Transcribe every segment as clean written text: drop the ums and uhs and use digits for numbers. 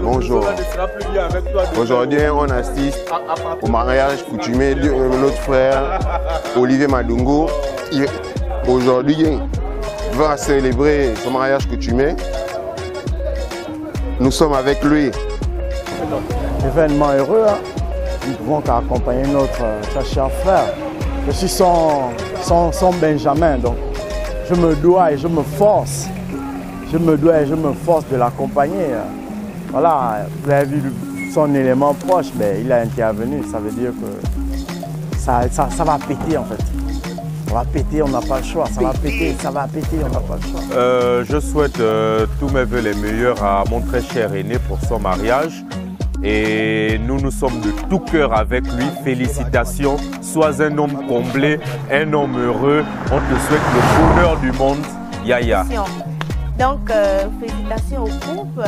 Bonjour. Aujourd'hui, on assiste au mariage coutumier de notre frère Olivier Madungu. Aujourd'hui, il va célébrer son mariage coutumier. Nous sommes avec lui. Événement heureux, hein. Nous ne pouvons qu'accompagner notre cher frère. Je suis son Benjamin, donc je me dois et je me force. Je me dois et je me force de l'accompagner. Voilà, vous avez vu son élément proche, mais il a intervenu. Ça veut dire que ça va péter en fait. Ça va péter, on n'a pas le choix. Ça va péter, on n'a pas le choix. Je souhaite tous mes vœux les meilleurs à mon très cher aîné pour son mariage. Et nous sommes de tout cœur avec lui. Félicitations. Sois un homme comblé, un homme heureux. On te souhaite le bonheur du monde. Yaya. Donc, félicitations au couple.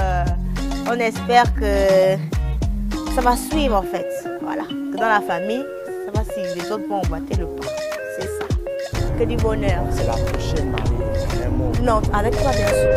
On espère que ça va suivre en fait. Voilà. Que dans la famille, ça va suivre. Les autres vont battre le pas. C'est ça. Que du bonheur. C'est la prochaine mariée. Non, avec toi bien sûr.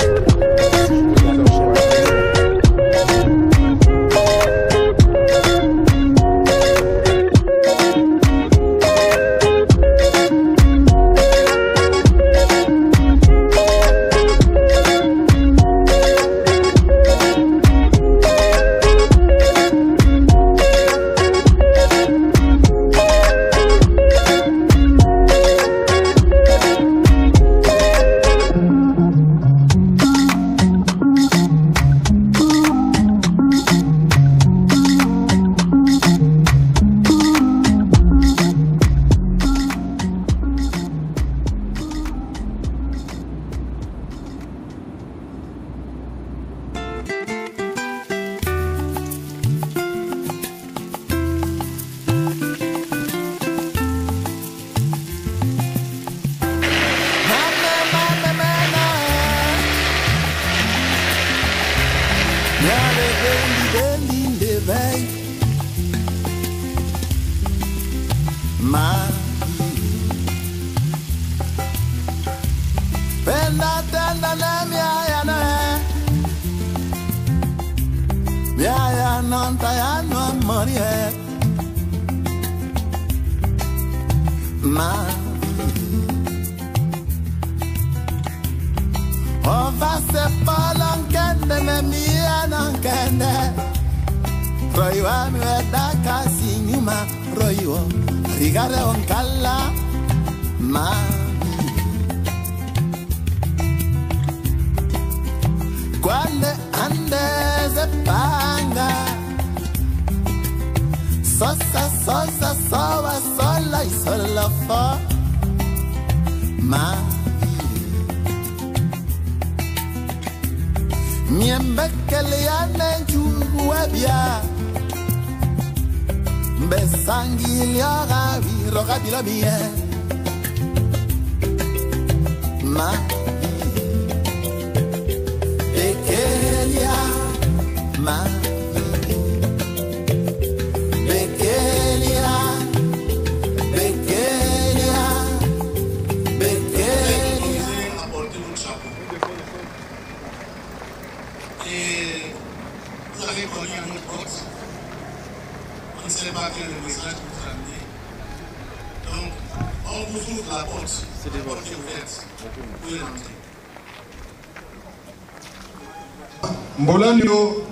Mbolanio,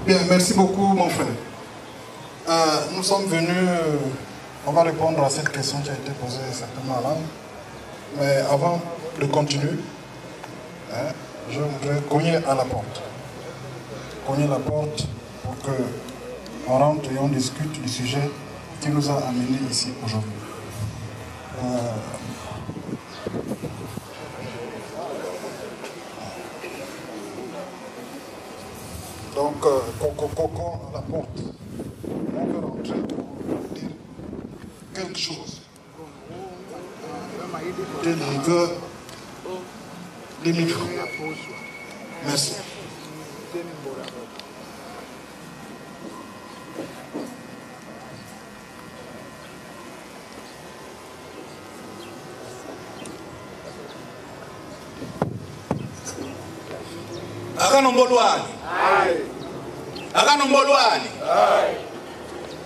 bien, merci beaucoup mon frère. Nous sommes venus, on va répondre à cette question qui a été posée certainement là. Mais avant de continuer, je voudrais cogner à la porte. Cogner la porte pour qu'on rentre et on discute du sujet qui nous a amenés ici aujourd'hui. Donc, coco à la porte. On veut rentrer pour dire quelque chose. délivre les micros. Merci.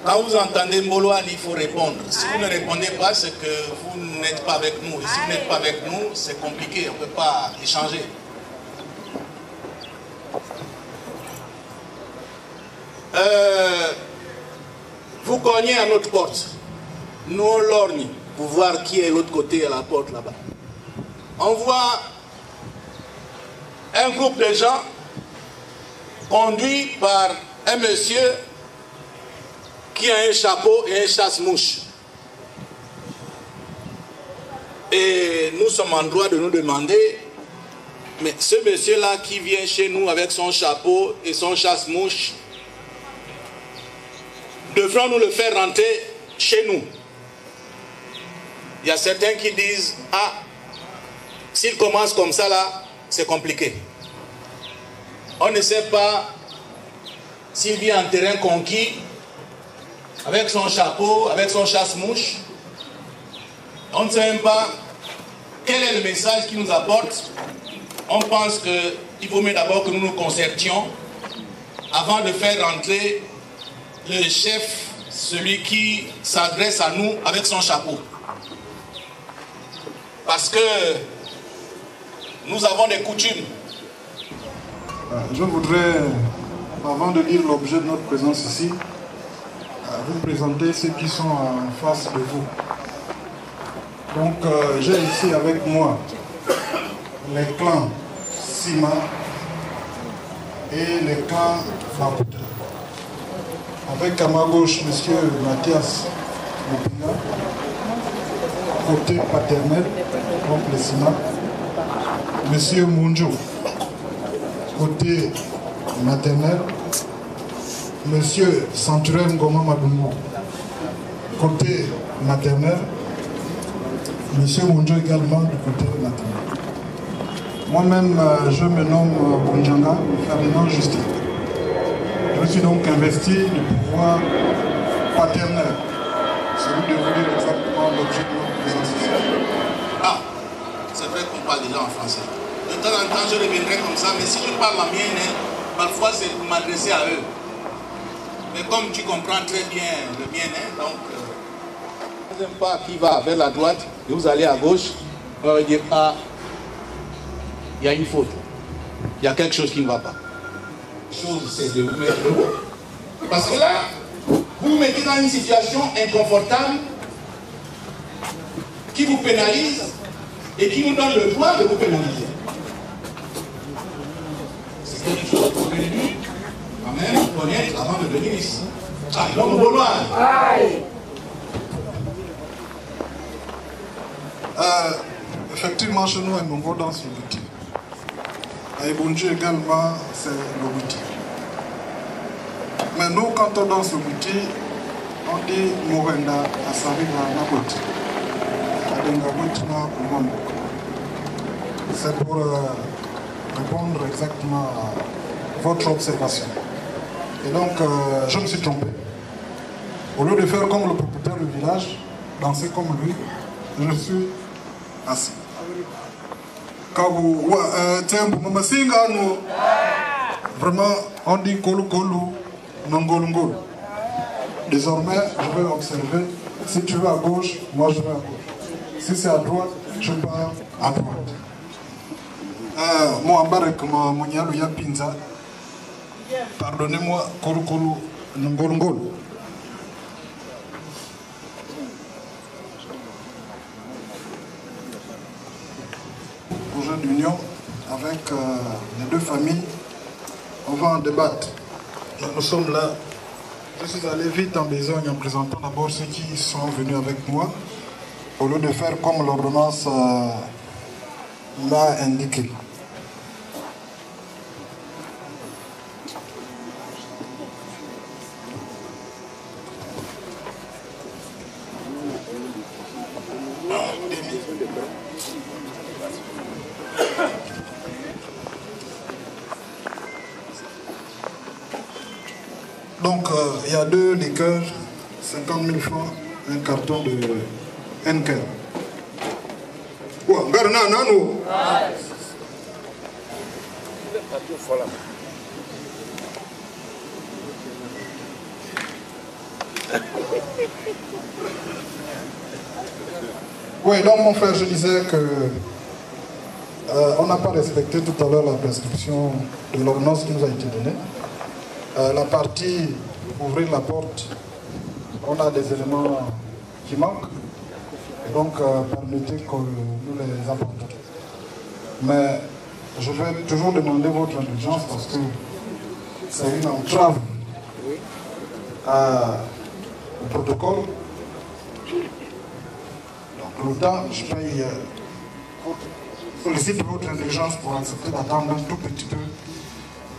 Quand vous entendez Mboloani, il faut répondre. Si vous ne répondez pas, c'est que vous n'êtes pas avec nous. Et si vous n'êtes pas avec nous, c'est compliqué, on ne peut pas échanger. Vous cognez à notre porte. Nous, on lorgne pour voir qui est l'autre côté à la porte là-bas. On voit un groupe de gens conduit par un monsieur qui a un chapeau et un chasse-mouche. Et nous sommes en droit de nous demander, mais ce monsieur-là qui vient chez nous avec son chapeau et son chasse-mouche, devrons-nous le faire rentrer chez nous? Il y a certains qui disent, ah, s'il commence comme ça là, c'est compliqué. On ne sait pas s'il vient en terrain conquis, avec son chapeau, avec son chasse-mouche. On ne sait même pas quel est le message qu'il nous apporte. On pense qu'il vaut mieux d'abord que nous nous concertions avant de faire rentrer le chef, celui qui s'adresse à nous avec son chapeau. Parce que nous avons des coutumes. Je voudrais, avant de lire l'objet de notre présence ici, vous présenter ceux qui sont en face de vous. Donc, j'ai ici avec moi les clans Sima et les clans Maputa. Avec à ma gauche, M. Mathias Mopinga, côté paternel, donc les Sima. M. Munjo, côté maternel. Monsieur Centurion Goma Madungo, côté maternel. Monsieur Munjo également du côté maternel. Moi-même, je me nomme Bunjanga Ferdinand Justin. Je suis donc investi du pouvoir paternel. Celui de vous dire exactement l'objet de notre présence ici. Ah, c'est vrai qu'on parle déjà en français. De temps en temps, je reviendrai comme ça, mais si je parle en mienne, parfois c'est pour m'adresser à eux. Mais comme tu comprends très bien le mien, donc, deuxième pas qui va vers la droite, et vous allez à gauche, on va dire, ah, il y a une faute. Il y a quelque chose qui ne va pas. La chose, c'est de vous mettre debout. Parce que là, vous vous mettez dans une situation inconfortable qui vous pénalise et qui nous donne le droit de vous pénaliser. C'est quelque chose pour venir quand même connaître avant de venir ici. Ah, donc Mboloani. Effectivement, chez nous, on danse le bouti. À Ebunji également, c'est le bouti. Mais nous, quand on danse le bouti, on dit Morenda à Sarina Nabot. C'est pour répondre exactement à votre observation. Et donc, je me suis trompé. Au lieu de faire comme le propriétaire du village, danser comme lui, je suis assis. Vraiment, on dit Kolu Kolu, Nongolungol. Désormais, je vais observer. Si tu vas à gauche, moi je vais à gauche. Si c'est à droite, je pars à droite. Moi, Pinza. Pardonnez-moi, Kolu Kolu, Nongolungol. Projet d'union avec les deux familles, on va en débattre. Et nous sommes là. Je suis allé vite en besogne en présentant d'abord ceux qui sont venus avec moi, au lieu de faire comme l'ordonnance l'a indiqué. Donc, il y a 2 liqueurs, 50 000 francs, un carton de Henkel. Oui, donc mon frère, je disais que on n'a pas respecté tout à l'heure la prescription de l'ordonnance qui nous a été donnée. La partie ouvrir la porte, on a des éléments qui manquent, et donc permettez que nous les apportons. Mais je vais toujours demander votre indulgence parce que c'est une entrave au protocole. Donc l'autant, je paye, sollicite votre indulgence pour accepter d'attendre un tout petit peu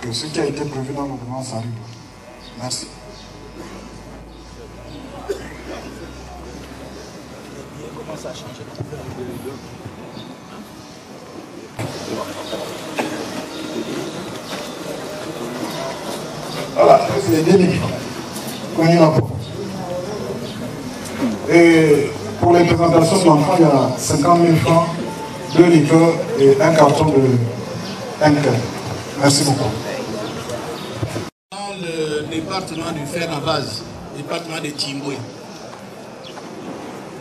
que ce qui a été prévu dans l'ordonnance arrive. Merci. Voilà, c'est les délits qu'on y apporte. Et pour les présentations de l'enfant, il y a 50 000 francs, 2 liqueurs et un carton de Henkel. Merci beaucoup. Dans le département du Fer-en-Vase, département de Timboué,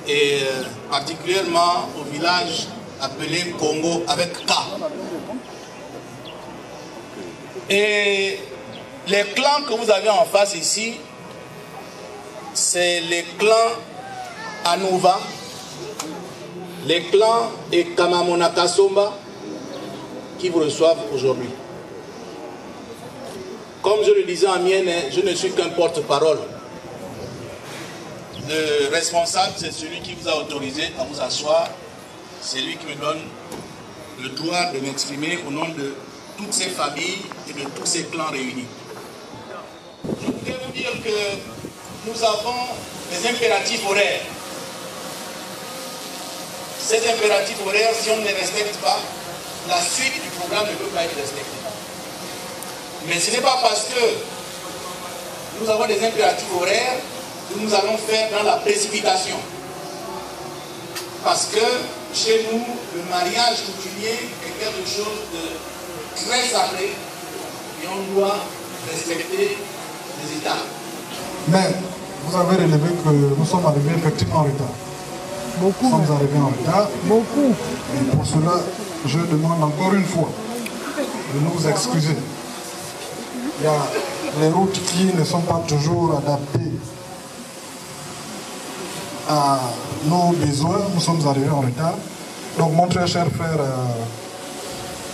et particulièrement au village appelé Congo avec K. Et les clans que vous avez en face ici, c'est les clans Anova, les clans Ekamamona Kasomba qui vous reçoivent aujourd'hui. Comme je le disais en mienne, je ne suis qu'un porte-parole. Le responsable, c'est celui qui vous a autorisé à vous asseoir. C'est lui qui me donne le droit de m'exprimer au nom de toutes ces familles et de tous ces clans réunis. Je voudrais vous dire que nous avons des impératifs horaires. Ces impératifs horaires, si on ne les respecte pas, la suite du programme ne peut pas être respectée. Mais ce n'est pas parce que nous avons des impératifs horaires que nous allons faire dans la précipitation. Parce que chez nous, le mariage coutumier est quelque chose de très sacré et on doit respecter les étapes. Mais vous avez relevé que nous sommes arrivés effectivement en retard. Beaucoup. Nous sommes arrivés en retard. Beaucoup. Et pour cela, je demande encore une fois de nous excuser. Il y a les routes qui ne sont pas toujours adaptées à nos besoins. Nous sommes arrivés en retard. Donc mon très cher frère,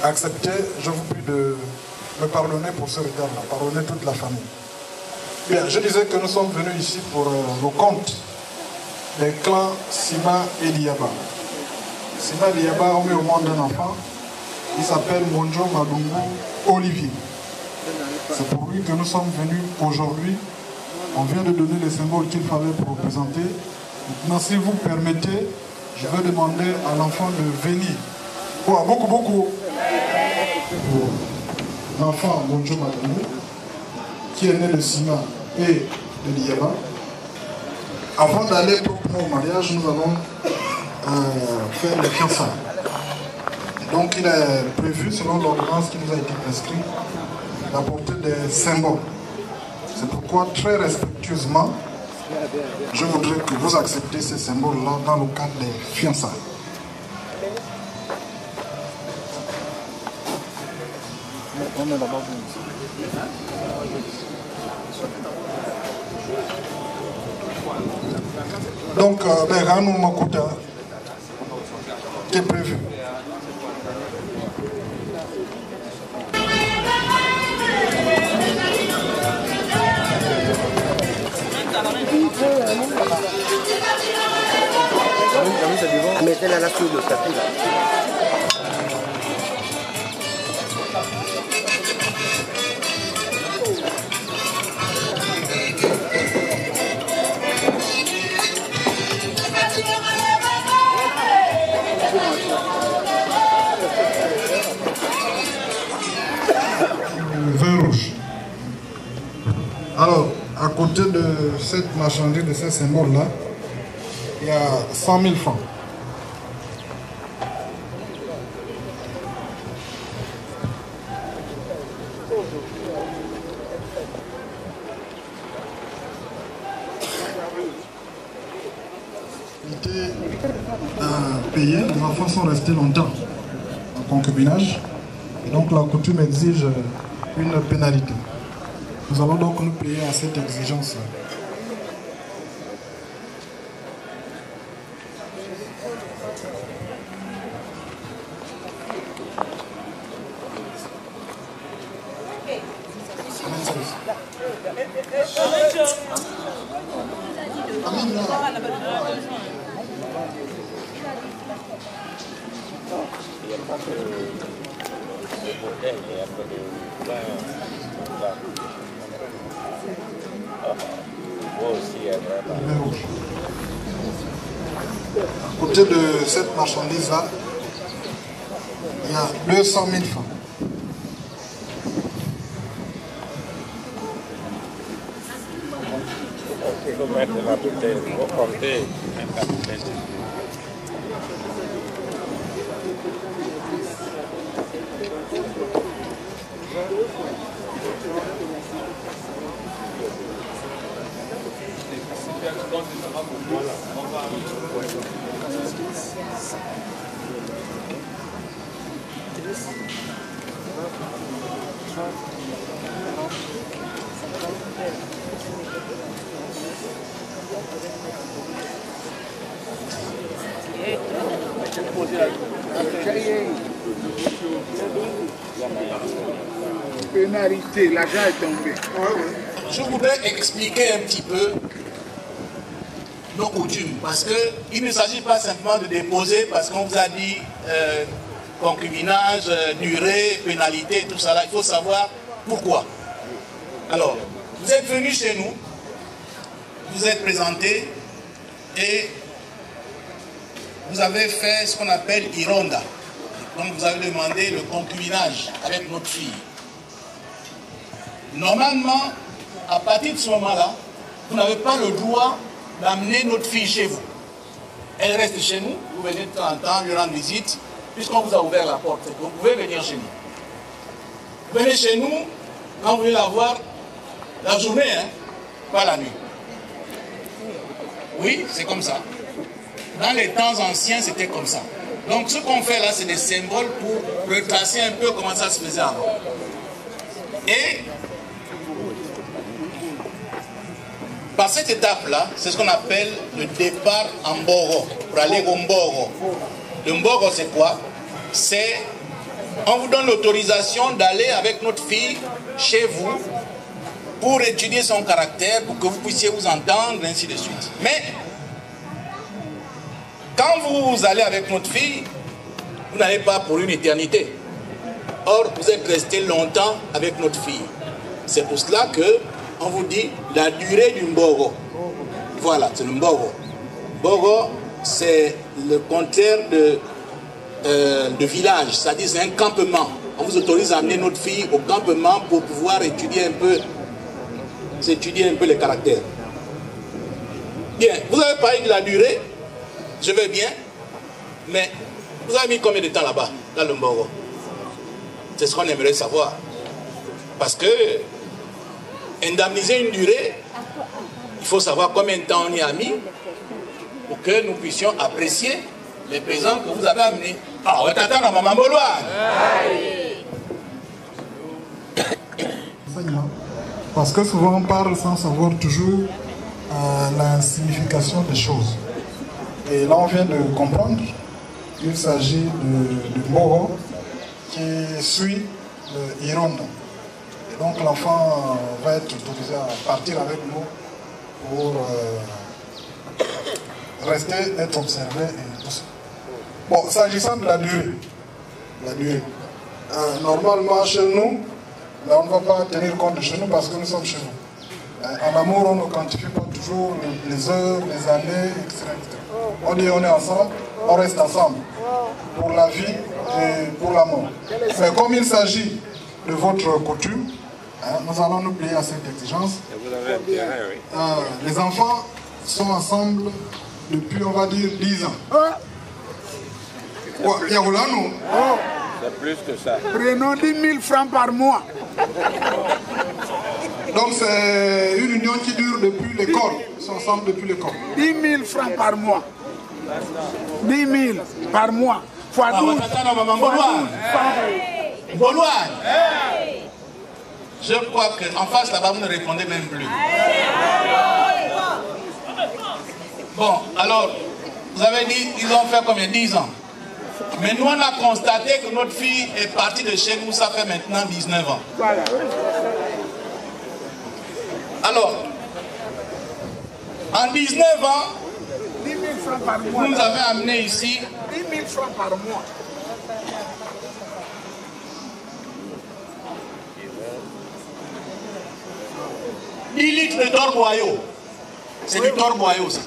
acceptez, je vous prie de me pardonner pour ce retard-là, pardonner toute la famille. Bien, je disais que nous sommes venus ici pour le compte des clans Sima et Liaba. Sima et Liaba ont mis au monde un enfant. Il s'appelle Monjo Madungu Olivier. C'est pour lui que nous sommes venus aujourd'hui. On vient de donner les symboles qu'il fallait pour représenter. Maintenant, si vous permettez, je vais demander à l'enfant de venir. Oh, beaucoup. L'enfant Monjo Madungu, qui est né de Sima et de Liaba. Avant d'aller proprement au mariage, nous allons faire les fiançailles. Donc il est prévu, selon l'ordonnance qui nous a été prescrite, d'apporter des symboles. C'est pourquoi, très respectueusement, je voudrais que vous acceptiez ces symboles-là dans le cadre des fiançailles. On est là-bas. Donc, Berano Makuta, qui est prévu. Mettez-la là sur le tapis là. côté de cette marchandise, de ces symboles-là, il y a 100 000 francs. Payés, les enfants sont restés longtemps en concubinage et donc la coutume exige une pénalité. Nous allons donc nous payer à cette exigence. À côté de cette marchandise-là, il y a 200 000 francs. Pénalité, l'argent est tombé. Je voudrais expliquer un petit peu nos coutumes, parce qu'il ne s'agit pas simplement de déposer, parce qu'on vous a dit concubinage, durée, pénalité, tout ça là, il faut savoir pourquoi. Alors, vous êtes venus chez nous, vous êtes présentés et vous avez fait ce qu'on appelle Ironda. Donc vous avez demandé le concubinage avec notre fille. Normalement, à partir de ce moment-là, vous n'avez pas le droit d'amener notre fille chez vous. Elle reste chez nous, vous venez de temps en temps lui rendre visite, puisqu'on vous a ouvert la porte. Donc vous pouvez venir chez nous. Venez chez nous quand vous voulez la voir la journée, hein, pas la nuit. Oui, c'est comme ça. Dans les temps anciens, c'était comme ça. Donc ce qu'on fait là, c'est des symboles pour retracer un peu comment ça se faisait avant. Et par cette étape-là, c'est ce qu'on appelle le départ en Mboro, pour aller au Mboro. Le Mboro, c'est quoi? C'est, on vous donne l'autorisation d'aller avec notre fille chez vous pour étudier son caractère, pour que vous puissiez vous entendre, ainsi de suite. Mais quand vous allez avec notre fille, vous n'allez pas pour une éternité. Or, vous êtes resté longtemps avec notre fille. C'est pour cela que on vous dit la durée du Mboro. Voilà, c'est le Mboro. Mboro, c'est le contraire de village, c'est-à-dire c'est un campement. On vous autorise à amener notre fille au campement pour pouvoir étudier un peu les caractères. Bien, vous avez parlé de la durée, je vais bien, mais vous avez mis combien de temps là-bas, dans le Mboro? C'est ce qu'on aimerait savoir. Parce que indemniser une durée, il faut savoir combien de temps on y a mis pour que nous puissions apprécier les présents que vous avez amenés. Ah, on t'attend à Maman Boloane. Parce que souvent on parle sans savoir toujours la signification des choses. Et là on vient de comprendre qu'il s'agit de Mboro qui suit le Ironda. Et donc l'enfant va être autorisé à partir avec nous pour rester, être observé et tout ça. Bon, s'agissant de la durée, normalement chez nous, là, on ne va pas tenir compte de chez nous parce que nous sommes chez nous. En amour, on ne quantifie pas toujours les heures, les années, etc. On dit on est ensemble, on reste ensemble pour la vie et pour la mort. Mais comme il s'agit de votre coutume, nous allons nous plier à cette exigence Les enfants sont ensemble depuis, on va dire, 10 ans. C'est plus que ça. Prenons 10 000 francs par mois. Donc c'est une union qui dure depuis l'école. Ils sont ensemble depuis l'école. 10 000 francs par mois. 10 000 par mois. Fois 12. Je crois qu'en face là-bas, vous ne répondez même plus. Bon, alors, vous avez dit, ils ont fait combien? 10 ans. Mais nous, on a constaté que notre fille est partie de chez nous, ça fait maintenant 19 ans. Voilà. Alors, en 19 ans, 10 000 francs par mois. vous nous avez amené ici. 10 000 francs par mois. « 10 litres de torboyau. C'est du torboyau, ça.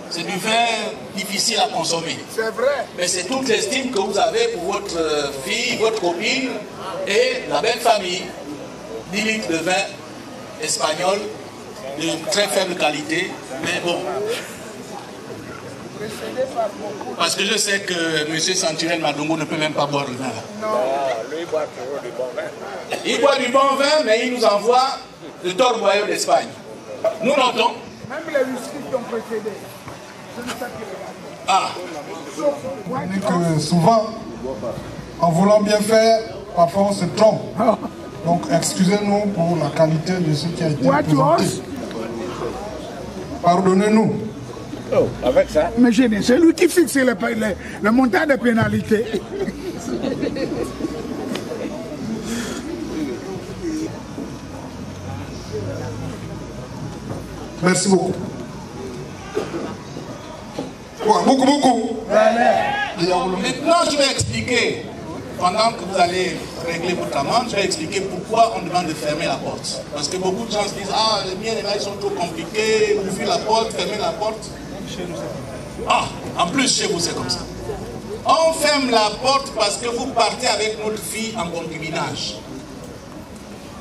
C'est du vin difficile à consommer. C'est vrai. Mais c'est toute l'estime que vous avez pour votre fille, votre copine et la belle famille. 10 litres de vin espagnol de très faible qualité, mais bon. Parce que je sais que M. Santurel Madongo ne peut même pas boire le vin. Non, lui, il boit toujours du bon vin. Il boit du bon vin, mais il nous envoie le torboyau d'Espagne. Nous notons. même les whisky qui ont précédé. Je ne sais pas. Ah. Mais que souvent, en voulant bien faire, parfois on se trompe. Donc excusez-nous pour la qualité de ce qui a été présenté. Pardonnez-nous. Oh, avec ça. Mais c'est lui qui fixe le montant des pénalités. Merci beaucoup. Ouais, beaucoup. Maintenant, je vais expliquer, pendant que vous allez régler votre amende, je vais expliquer pourquoi on demande de fermer la porte. Parce que beaucoup de gens se disent, ah, les miens, les sont trop compliqués, ouvrez la porte, fermez la porte. Ah, en plus, chez vous, c'est comme ça. On ferme la porte parce que vous partez avec notre fille en concubinage.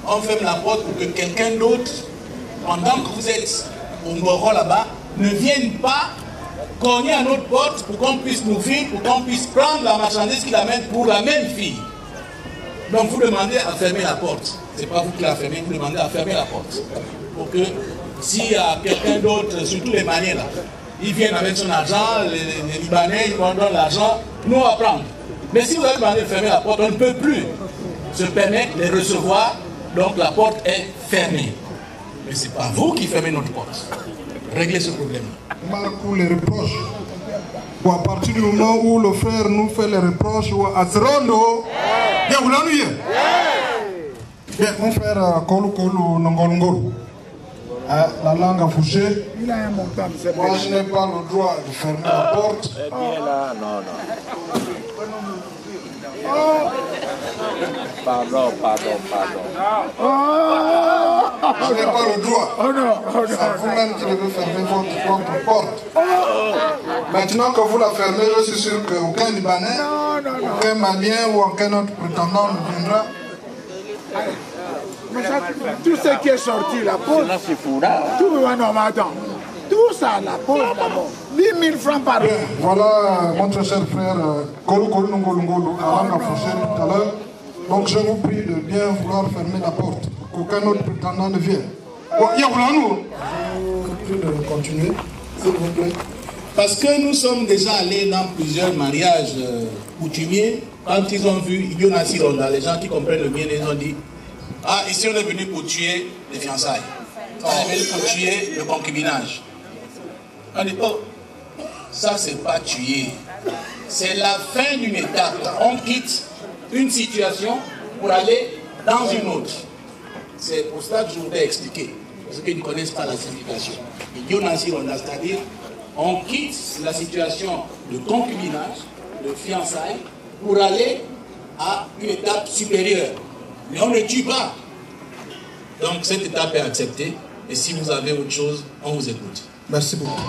On ferme la porte pour que quelqu'un d'autre, pendant que vous êtes au Moro là-bas, ne vienne pas cogner à notre porte pour qu'on puisse nous vivre, pour qu'on puisse prendre la marchandise qu'il amène pour la même fille. Donc vous demandez à fermer la porte. Ce n'est pas vous qui la fermez, vous demandez à fermer la porte. Pour que s'il y a quelqu'un d'autre, surtout les manières là, ils viennent avec son argent, les Libanais, ils nous donnent l'argent, nous on va prendre. Mais si vous avez demandé de fermer la porte, on ne peut plus se permettre de les recevoir, donc la porte est fermée. Mais ce n'est pas vous qui fermez notre porte. Réglez ce problème. Pour les reproches. Ou à partir du moment où le frère nous fait les reproches, ou à Zrondo, bien, vous l'ennuyez. Bien, mon frère Kolu Nongolngol, la langue a fouché. Il a un montant, moi, je n'ai pas le droit de fermer la porte. Eh bien là, non. Pardon. Je n'ai pas le droit. Oh non. C'est vous-même qui devez fermer votre propre porte. Maintenant que vous la fermez, je suis sûr qu'aucun Libanais, aucun Malien ou aucun autre prétendant ne viendra. Mais ça, tout ce qui est sorti, la pause. Là, c'est fou là. Tout, non, mais attends. Tout ça, la pause d'abord. 10 000 francs par an. Voilà mon très cher frère Kolu Nongolngolo, la langue a fauché tout à l'heure. Donc je vous prie de bien vouloir fermer la porte, pour qu'aucun autre prétendant ne vienne. Bon, il y a nous. Je vous prie de continuer, s'il vous plaît. Parce que nous sommes déjà allés dans plusieurs mariages coutumiers. Quand ils ont vu Yonasi Ronda, les gens qui comprennent le bien, ils ont dit, ah, ici on est venu pour tuer les fiançailles. On est venu pour tuer le concubinage. On dit, oh, ça c'est pas tuer. C'est la fin d'une étape. On quitte une situation pour aller dans une autre. C'est pour ça que je voudrais expliquer. Parce qu'ils ne connaissent pas la signification. C'est-à-dire, on quitte la situation de concubinage, de fiançailles, pour aller à une étape supérieure. Mais on ne tue pas. Donc cette étape est acceptée. Et si vous avez autre chose, on vous écoute. Merci beaucoup.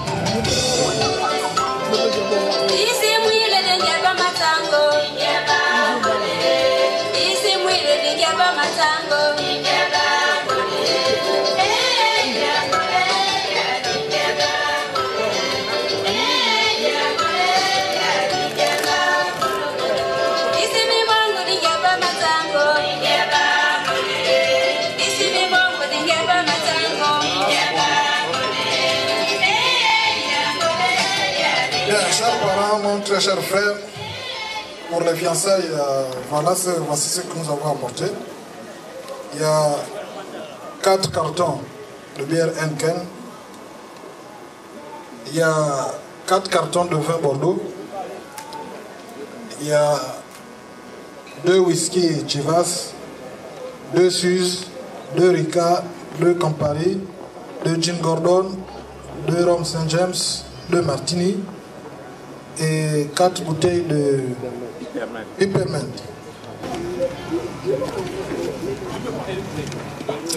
Matango. très chers frères, pour les fiançailles, voici ce que nous avons apporté. Il y a 4 cartons de bière Henken. Il y a 4 cartons de vin Bordeaux. Il y a 2 whisky Chivas, 2 Suze, 2 Ricard, 2 Campari, 2 Gin Gordon, 2 Rhum St. James, 2 Martini et 4 bouteilles de Peppermint.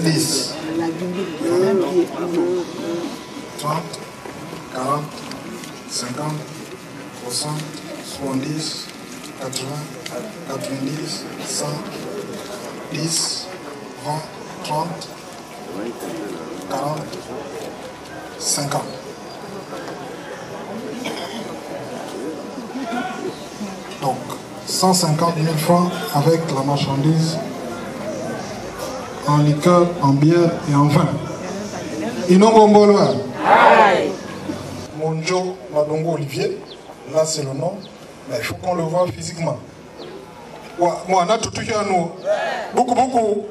10, 30, 40, 50, 60, 70, 80, 90, 100, 10, 20, 30, 40, 50. Donc, 150 000 francs avec la marchandise en liqueur, en bière et en vin. Inongomboloa. Monjo Madongo Olivier, là c'est le nom, mais il faut qu'on le voit physiquement. Moi, on a tout à nous. Beaucoup, beaucoup.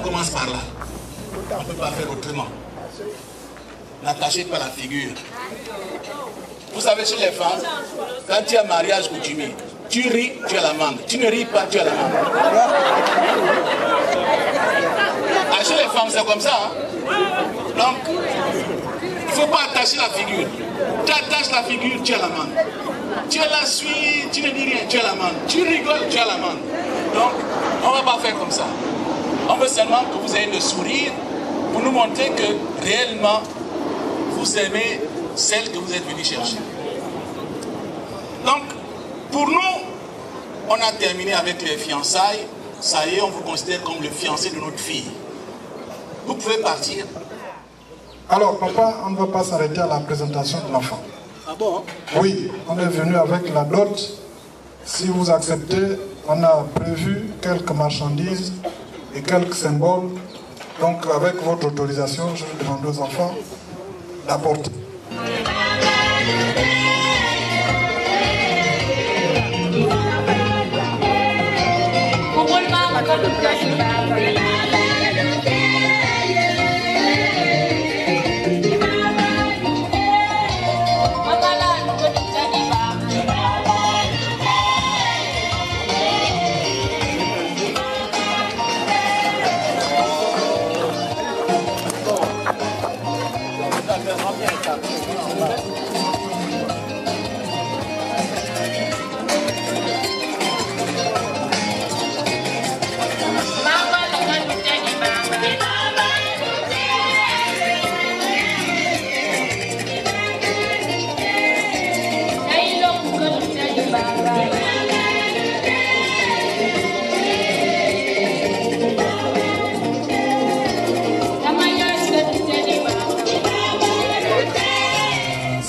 Commence par là. On ne peut pas faire autrement. N'attachez pas la figure. Vous savez, chez les femmes, quand tu as un mariage coutumier, tu ris, tu as la mangue. Tu ne ris pas, tu as la mangue. Ah, chez les femmes, c'est comme ça. Hein? Donc, il ne faut pas attacher la figure. Tu attaches la figure, tu as la mangue. Tu la suis, tu ne dis rien, tu as la mangue. Tu rigoles, tu as la mangue. Donc, on ne va pas faire comme ça. On veut seulement que vous ayez le sourire pour nous montrer que réellement vous aimez celle que vous êtes venu chercher. Donc, pour nous, on a terminé avec les fiançailles. Ça y est, on vous considère comme le fiancé de notre fille. Vous pouvez partir. Alors, papa, on ne va pas s'arrêter à la présentation de l'enfant. Ah bon? Oui, on est venu avec la dot. Si vous acceptez, on a prévu quelques marchandises et quelques symboles. Donc, avec votre autorisation, je vais demander aux enfants d'apporter.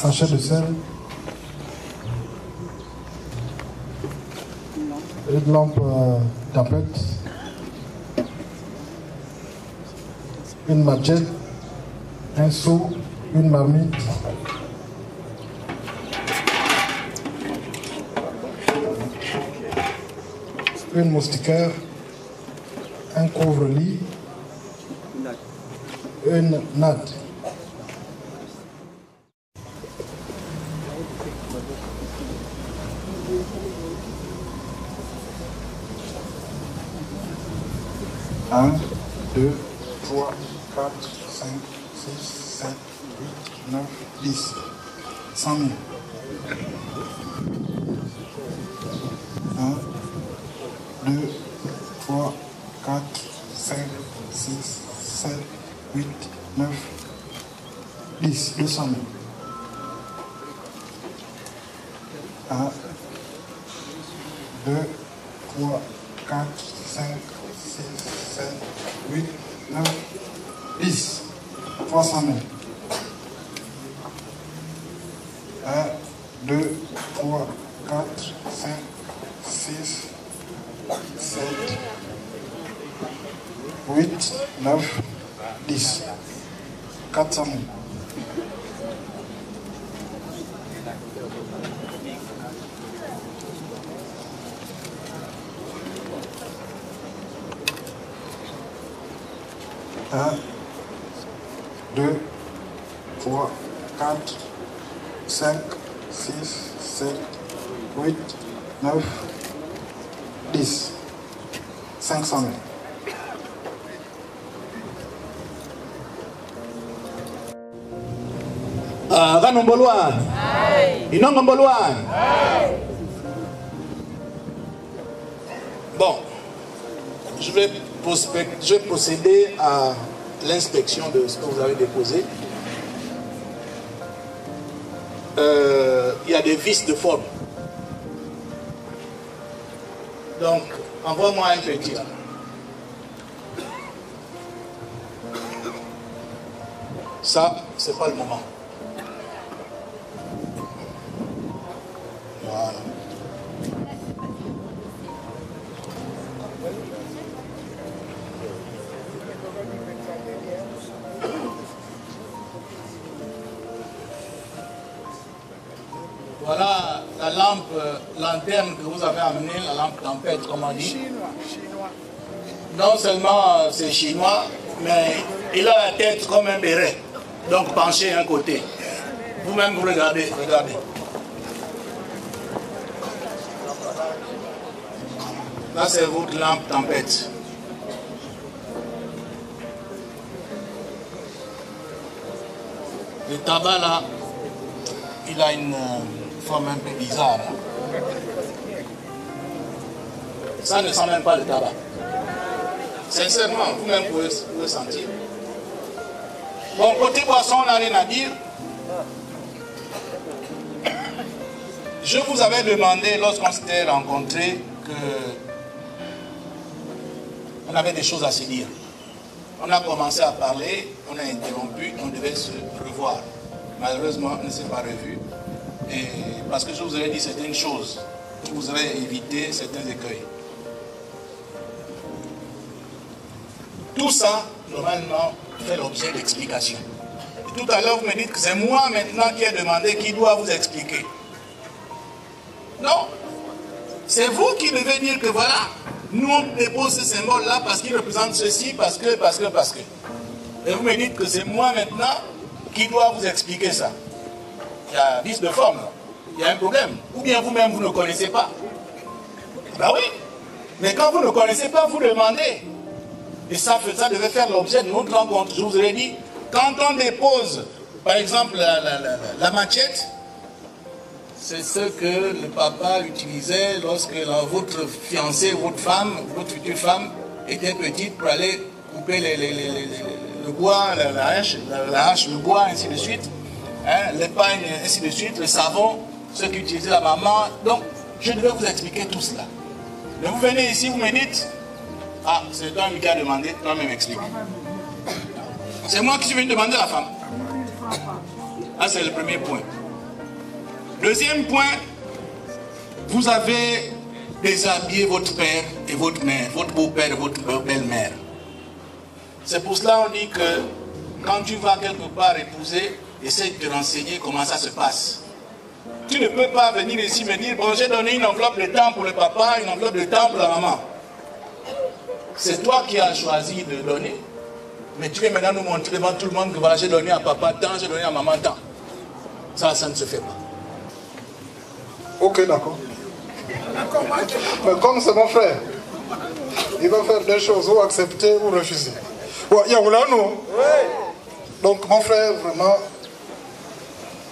Sachet de sel, une lampe tapette, une machette, un seau, une marmite, une moustiquaire, un couvre-lit, une natte. Un, 2, 3, 4, 5, 6, 7, 8, 9, 10. 100 000. 1, 2, 3, 4, 5, 6, 7, 8, 9, 10. 200 000. 1, 2, 3, 4, 5, 6, 7, 8, 9, 10. 300 000. 1, 2, 3, 4, 5, 6, 7, 8, 9, 10. 400 000. Un, 2, 3, 4, 5, 6, 7, 8, 9, 10. 500 000. Ranombolwa. Inongombolwa. Bon, je vais procéder à l'inspection de ce que vous avez déposé. Il y a des vices de forme. Donc, envoie-moi un petit là. Ça, c'est pas le moment. Voilà. Voilà la lampe, lanterne que vous avez amenée, la lampe tempête, comme on dit. Non seulement c'est chinois, mais il a la tête comme un béret. Donc penchez un côté. Vous-même vous regardez, regardez. Là c'est votre lampe tempête. Le tabac là, il a une forme un peu bizarre. Hein? Ça ne sent même pas le tabac. Sincèrement, vous-même pouvez sentir. Bon, côté boisson, on n'a rien à dire. Je vous avais demandé, lorsqu'on s'était rencontrés, qu'on avait des choses à se dire. On a commencé à parler, on a interrompu, on devait se revoir. Malheureusement, on ne s'est pas revu. et parce que je vous avais dit certaines choses qui vous auraient évité certains écueils. Tout ça, normalement, fait l'objet d'explications. Et tout à l'heure, vous me dites que c'est moi maintenant qui ai demandé qui doit vous expliquer. Non, c'est vous qui devez dire que voilà, nous on dépose ce symbole-là parce qu'il représente ceci, parce que. Et vous me dites que c'est moi maintenant qui dois vous expliquer ça. Il y a vice de forme, il y a un problème. Ou bien vous-même, vous ne connaissez pas. Ben oui, mais quand vous ne connaissez pas, vous demandez. Et ça devait faire l'objet de notre rencontre. Je vous ai dit, quand on dépose, par exemple, la machette, c'est ce que le papa utilisait lorsque votre fiancée, votre femme, votre future femme était petite pour aller couper le bois, la hache, le bois, ainsi de suite, hein, l'épagne, ainsi de suite, le savon, ce qu'utilisait la maman. Donc, je devais vous expliquer tout cela. Mais vous venez ici, vous me dites, ah, c'est toi qui as demandé, toi-même explique. C'est moi qui suis venu demander à la femme. Ah, c'est le premier point. Deuxième point, vous avez déshabillé votre père et votre mère, votre beau-père et votre belle-mère. C'est pour cela qu'on dit que quand tu vas quelque part épouser, essaye de te renseigner comment ça se passe. Tu ne peux pas venir ici me dire, bon, j'ai donné une enveloppe de temps pour le papa, une enveloppe de temps pour la maman. C'est toi qui as choisi de donner, mais tu viens maintenant nous montrer devant tout le monde que voilà, j'ai donné à papa tant, j'ai donné à maman tant. Ça ne se fait pas. Ok, d'accord. Mais comme c'est mon frère, il va faire des choses ou accepter ou refuser. Donc mon frère, vraiment,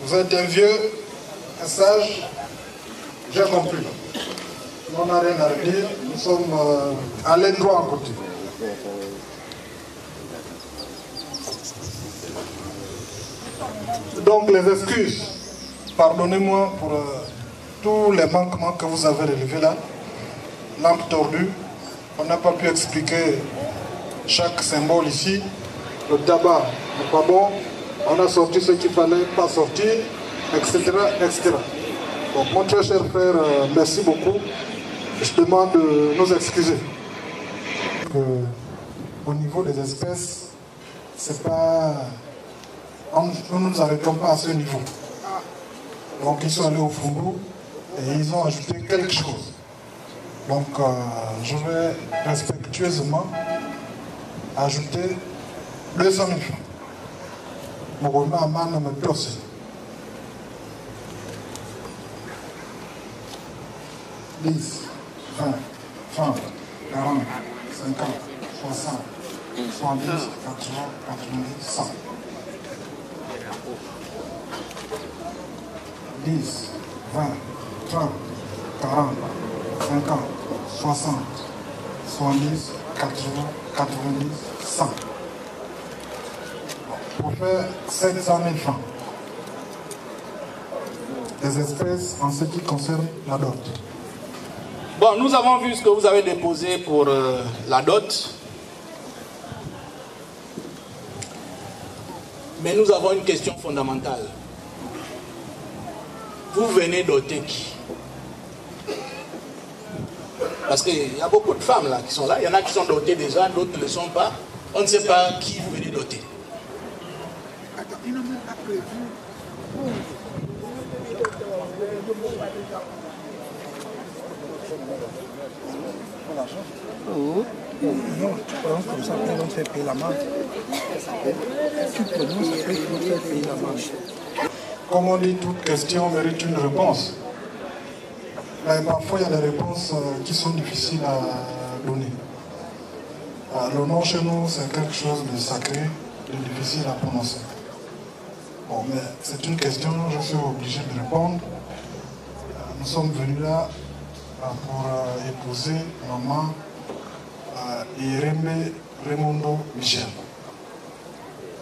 vous êtes un vieux, un sage, j'ai compris. On n'a rien à dire, nous sommes à l'endroit à côté. Donc les excuses, pardonnez-moi pour tous les manquements que vous avez relevés là. Lampe tordue, on n'a pas pu expliquer chaque symbole ici. Le tabac n'est pas bon, on a sorti ce qu'il fallait pas sortir, etc. etc. Donc mon très cher frère, merci beaucoup. Je demande de nous excuser. Au niveau des espèces, c'est pas... Nous ne nous arrêtons pas à ce niveau. Donc ils sont allés au Fundu et ils ont ajouté quelque chose. Donc je vais respectueusement ajouter 200 000 francs. Morona Amana me tosse. 10, 20, 30, 40, 50, 60, 70, 80, 90, 100. 10, 20, 30, 40, 50, 60, 70, 80, 90, 100. Pour faire 700 000 francs. Des espèces en ce qui concerne la dot. Bon, nous avons vu ce que vous avez déposé pour la dot. Mais nous avons une question fondamentale. Vous venez doter qui? Parce qu'il y a beaucoup de femmes là qui sont là. Il y en a qui sont dotées déjà, d'autres ne le sont pas. On ne sait pas qui vous venez doter. Ils n'ont même pas prévu. Non, tu prononces comme ça, ils vont te faire payer la marge. Tu prononces après, ils vont te faire payer la marge. Comme on dit, toute question mérite une réponse. Mais parfois, il y a des réponses qui sont difficiles à donner. Le nom chez nous, c'est quelque chose de sacré, de difficile à prononcer. Bon, mais c'est une question, je suis obligé de répondre. Nous sommes venus là pour épouser maman Irembe Raimondo Michel.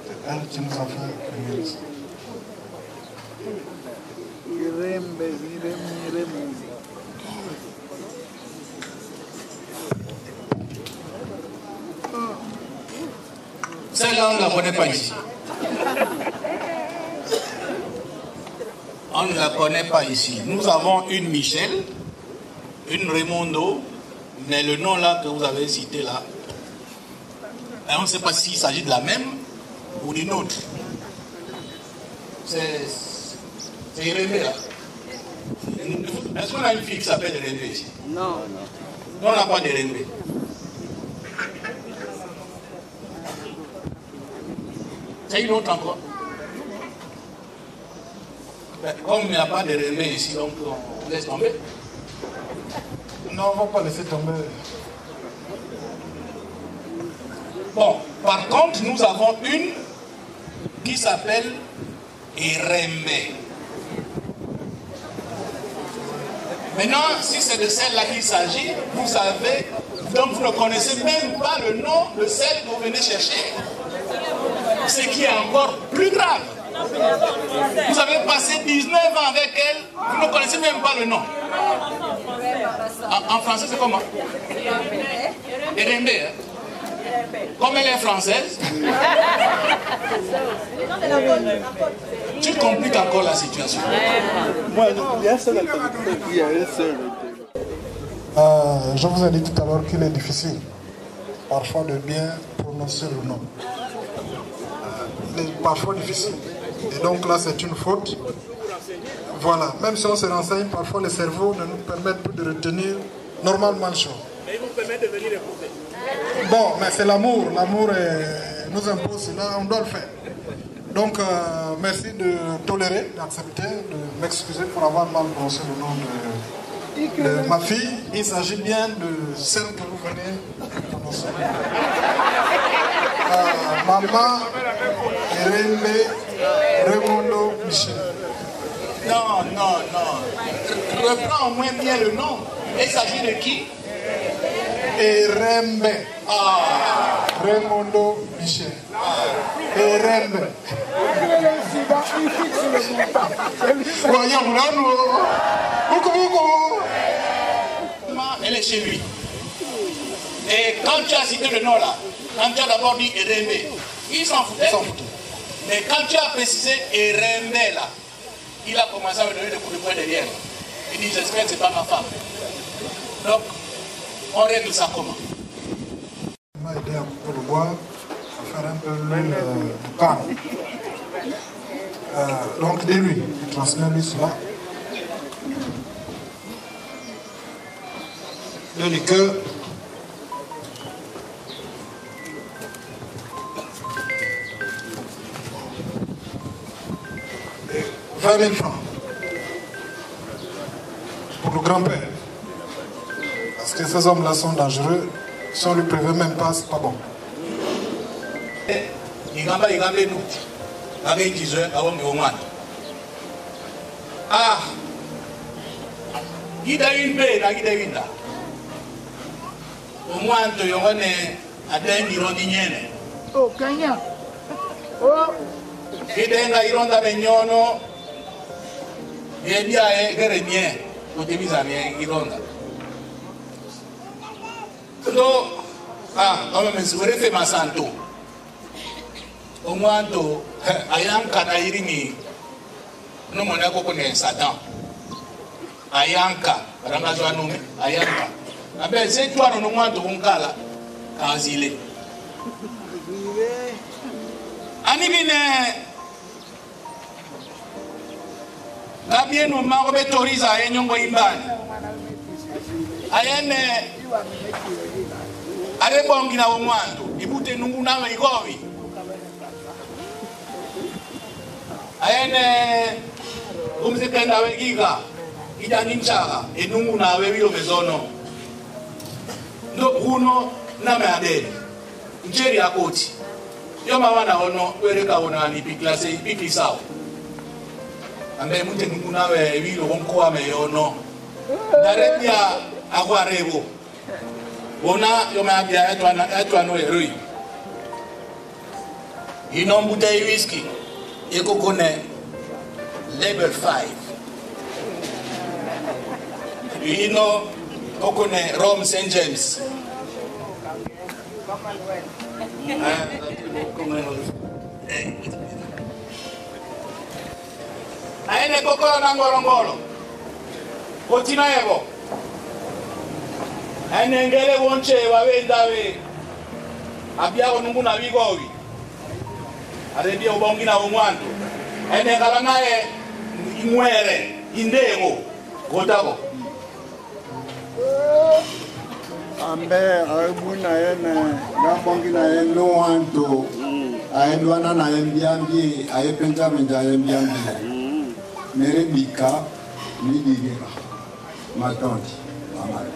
C'est elle qui nous a fait venir ici. Celle-là, on ne la connaît pas ici. On ne la connaît pas ici. Nous avons une Michel, une Raimondo, mais le nom là que vous avez cité là, on ne sait pas s'il s'agit de la même ou d'une autre. C'est Rémé là. Est-ce qu'on a une fille qui s'appelle Rémé ici? Non. On n'a pas de Rémé. C'est une autre encore. Comme il n'y a pas de Rémé ici, donc on laisse tomber. Non, on ne va pas laisser tomber. Bon, par contre, nous avons une qui s'appelle Irembe. Maintenant, si c'est de celle-là qu'il s'agit, vous savez, donc vous ne connaissez même pas le nom de celle que vous venez chercher. Ce qui est encore plus grave. Vous avez passé 19 ans avec elle, vous ne connaissez même pas le nom. En français, c'est comment? Irembe. Comme elle est française, tu compliques encore la situation. Je vous ai dit tout à l'heure qu'il est difficile parfois de bien prononcer le nom. Il est parfois difficile. Et donc là, c'est une faute. Voilà. Même si on se renseigne, parfois le cerveau ne nous permet plus de retenir normalement le chose. Mais il vous permet de venir éprouver. Bon, mais c'est l'amour. L'amour nous impose cela, on doit le faire. Donc, merci de tolérer, d'accepter, de m'excuser pour avoir mal prononcé le nom de ma fille. Il s'agit bien de celle que vous venez de prononcer. Maman Irembe Raimondo Michel. Non. Reprends au moins bien le nom. Il s'agit de qui? Irembe. Raimondo Michel. Irembe. Elle est chez lui. Et quand tu as cité le nom là, quand tu as d'abord dit Irembe, il s'en foutait. Mais quand tu as précisé Irembe là, il a commencé à me donner des coups de poing derrière. Il dit j'espère que ce n'est pas ma femme. Donc, on règle ça comment? Il m'a aidé à couper le bois, à faire un peu le pan. Donc, dis-lui, il transmet lui cela. Le liqueur. 20 000 francs pour le grand-père. Parce que ces hommes-là sont dangereux. Si on ne lui prévient même pas, c'est pas bon. Ah, il a une paix, il a une là. Au moins, tu as des ironiennes. Oh, Kenya. Oh. Idenga ironda benyono ebya geremye kutimiza ne ironda so kama mesiwere fe masanto omwanto ayanka na irimi no mona ko ne satan ayanka ranga zwa no ayanka abe se twano no mwanto unkala kazile ani bine Gabien ou Marobe Toriza et Nyongo Imban. Ayene Arebongi na Omwanto, Ibute Nungu na Igovi. Ayene Umzekenda Wegiga, Idaninchara, et Nungu na Webio Mezono. No Bruno Namadel, Njeri Akoti. Yoma wana ono, Wereka ona ni Piklase, Piklisao. Ambe mute nguna we wilo wonko ame yono narebia agwarebo ona yoma bia etwa no erui ino mbute whisky eko kone level 5 ino okone Rom St James aene kokolo na ngorongoro kotina yebo aene ngele wonche wawendawe abiago nungu na bigowi arebia ubongi na umwandu aene kala naye imwere indego kotako ambe aibuna yene ngabongi na yelo wanto aendwana na yembiambi ayepenta menja yembiambi mere bika midigira matondi amare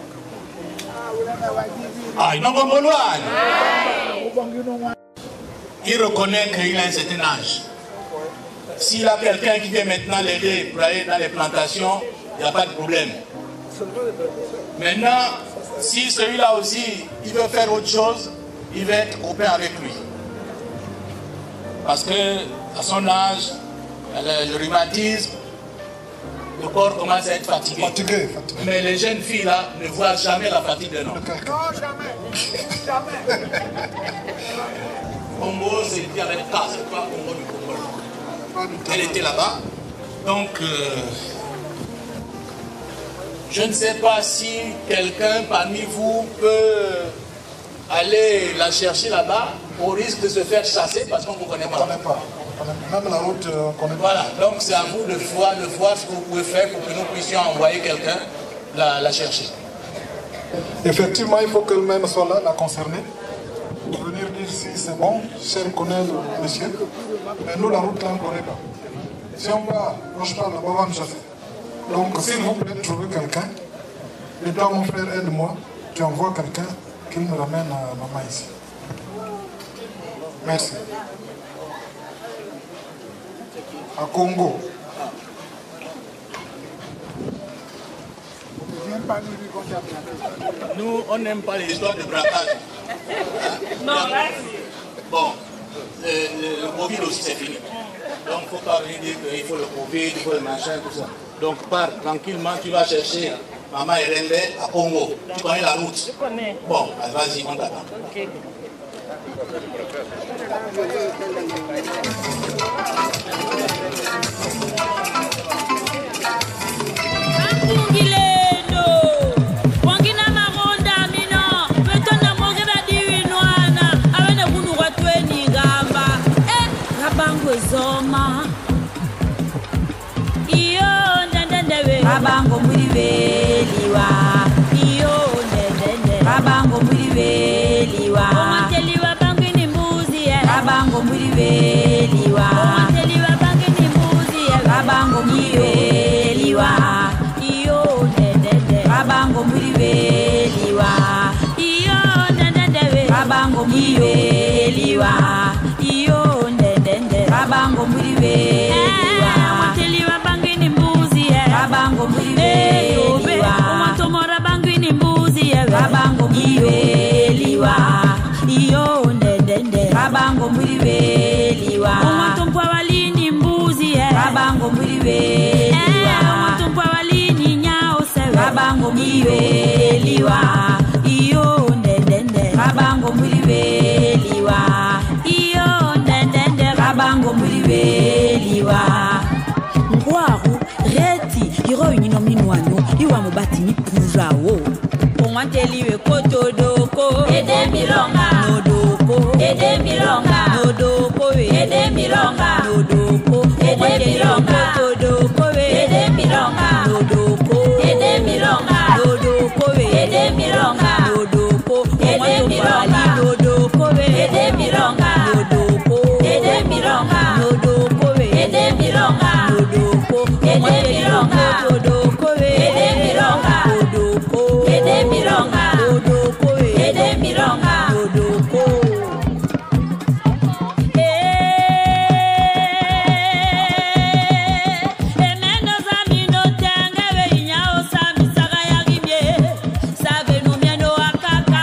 il reconnaît qu'il a un certain âge. S'il a quelqu'un qui vient maintenant l'aider pour aller dans les plantations, il n'y a pas de problème. Maintenant, si celui-là aussi, il veut faire autre chose, il va être copain avec lui. Parce que à son âge, le rhumatisme, le corps commence à être fatigué. Mais les jeunes filles là ne voient jamais la fatigue d'un homme. Non, jamais. Congo, c'est dit avec K, c'est pas Congo du Congo. Elle était là-bas. Donc, je ne sais pas si quelqu'un parmi vous peut aller la chercher là-bas au risque de se faire chasser parce qu'on ne vous connaît pas. Même la route, on connaît pas. Voilà, donc c'est à vous de voir ce que vous pouvez faire pour que nous puissions envoyer quelqu'un la chercher. Effectivement, il faut qu'elle-même soit là, la concernée, pour venir dire si c'est bon, si elle connaît le monsieur. Mais nous, la route, là, on ne connaît pas. Si on va, moi je parle, là-bas, on va nous chasser. Donc, s'il vous plaît, trouver quelqu'un. Et toi, mon frère, aide-moi. Tu envoies quelqu'un qui nous ramène à maman ici. Merci. À Congo. Nous, on n'aime pas les histoires de braquage. Non, bon, le Covid aussi, c'est fini. Donc, il ne faut pas venir dire qu'il faut le Covid, il faut le machin, tout ça. Donc, pars tranquillement, tu vas chercher Maman Erende à Congo. Tu connais la route? Je connais. Bon, vas-y, on t'attend. Ok. Rabango mulibeliwa iyo ndende Rabango mulibeliwa Omanteliwa bangini mbuzi ya Rabango mulibeliwa Omanteliwa bangini mbuzi ya Rabango mulibeliwa iyo ndende Rabango mulibeliwa iyo ndende Rabango mulibeliwa iyo ndende Rabango mulibeliwa Omanteliwa bangini mbuzi ya Rabango mulibeliwa Omatomora bangini mbuzi ya Rabango mulibeliwa iyo ndende Rabango mulibeliwa Omatompwa walini mbuzi ya Rabango mulibeliwa Omatompwa walini nyao se Rabango mulibeliwa iyo ndende Rabango mulibeliwa iyo ndende Rabango mulibeliwa Ngwaru reti iro yinino minwano iwa mubati ni purawo Omanteliwe kotodoko Ede milonga Nodoko Ede milonga Nodoko Ede milonga Nodoko Ede milonga Kotodoko Ede milonga Nodoko Ede milonga Nodoko Ede milonga Nodoko Ede milonga Nodoko Ede milonga Nodoko Ede milonga Nodoko Ede milonga Nodoko Ede milonga Nodoko Ede milonga Nodoko Ede milonga Nodoko Ede milonga Nodoko Emeno zamino tenge we inyao sami saga yagimye Save no miano akaka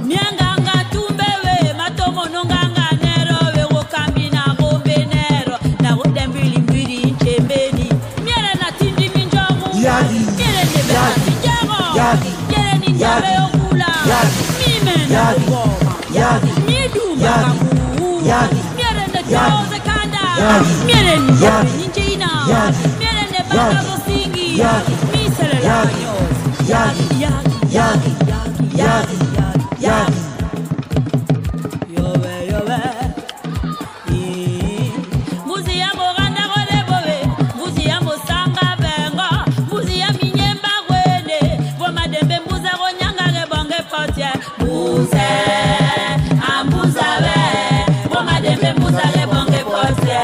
Mianganga tumbewe matomo nonganga nero we wokambi na gombe nero na godembili mbili nchembeni miere na tindi minjongu miere nebe na minjongo miere ni nyabe okula mime na goma midu makamu miere na choze kanda miele ninjina miele ne baba bosingi misele la nyos yagi yobe muzi ya moranda role bobe muzi ya mosanga benga muzi ya minyemba wene voma dembe mbuza ronyanga rebonge potie muze ambuza be voma dembe mbuza rebonge potie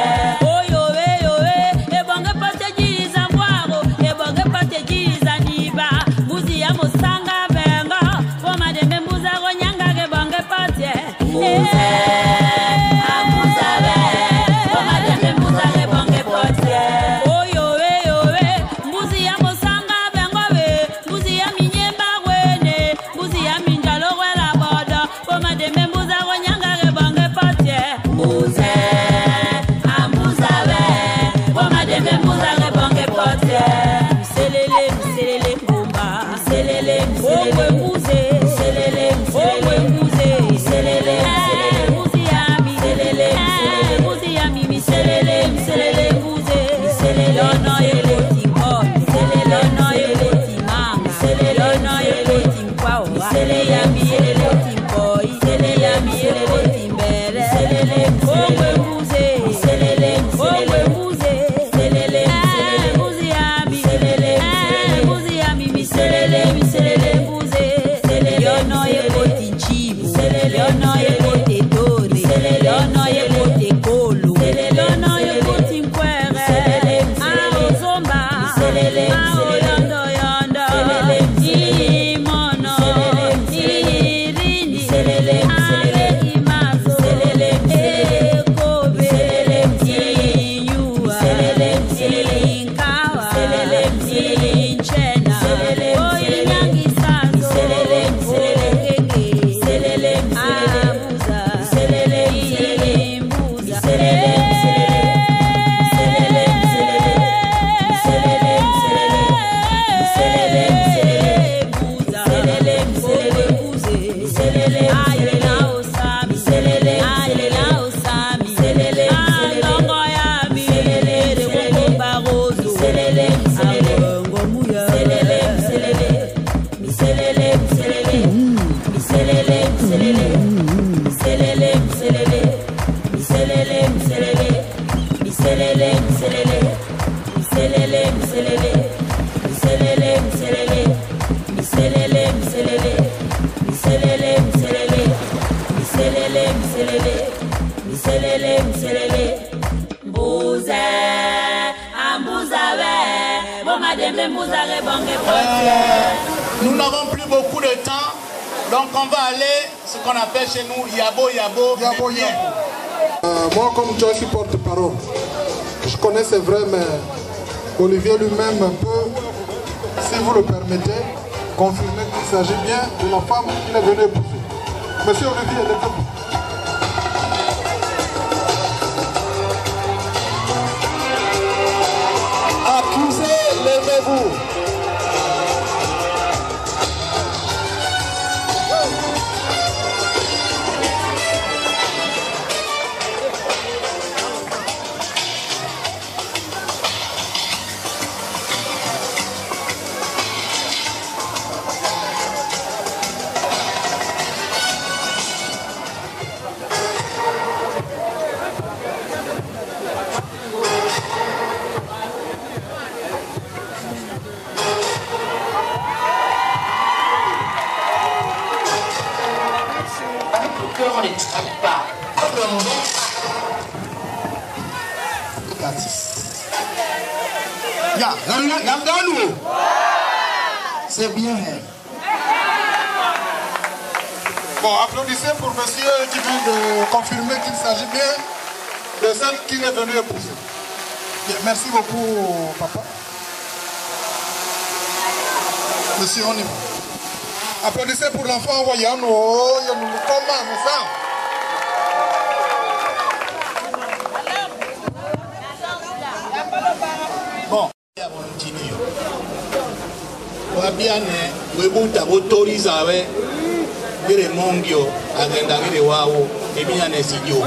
ebonge potie jiriza mbwaro ebonge potie jiriza niba muzi ya mosanga benga voma dembe mbuza ronyanga rebonge potie Nous n'avons plus beaucoup de temps, donc on va aller, ce qu'on appelle chez nous, Yabo Yabo. Yabo Yabo. Moi, comme Joyce porte-parole, je connais c'est vrai, mais Olivier lui-même un peu, si vous le permettez, confirmer qu'il s'agit bien de la femme qu'il est venu épouser. Monsieur Olivier, levez-vous. Accusé, levez-vous. C'est bien. Bon, applaudissez pour monsieur qui vient de confirmer qu'il s'agit bien de celle qu'il est venu épouser. Bien, merci beaucoup, papa. Monsieur, on y va. Applaudissez pour l'enfant voyant. Oh, il y a nous comment, ça. Bon. Wabiane, webuta botoriza we, bire mongio, agenda bire wao, ebiyane sidio.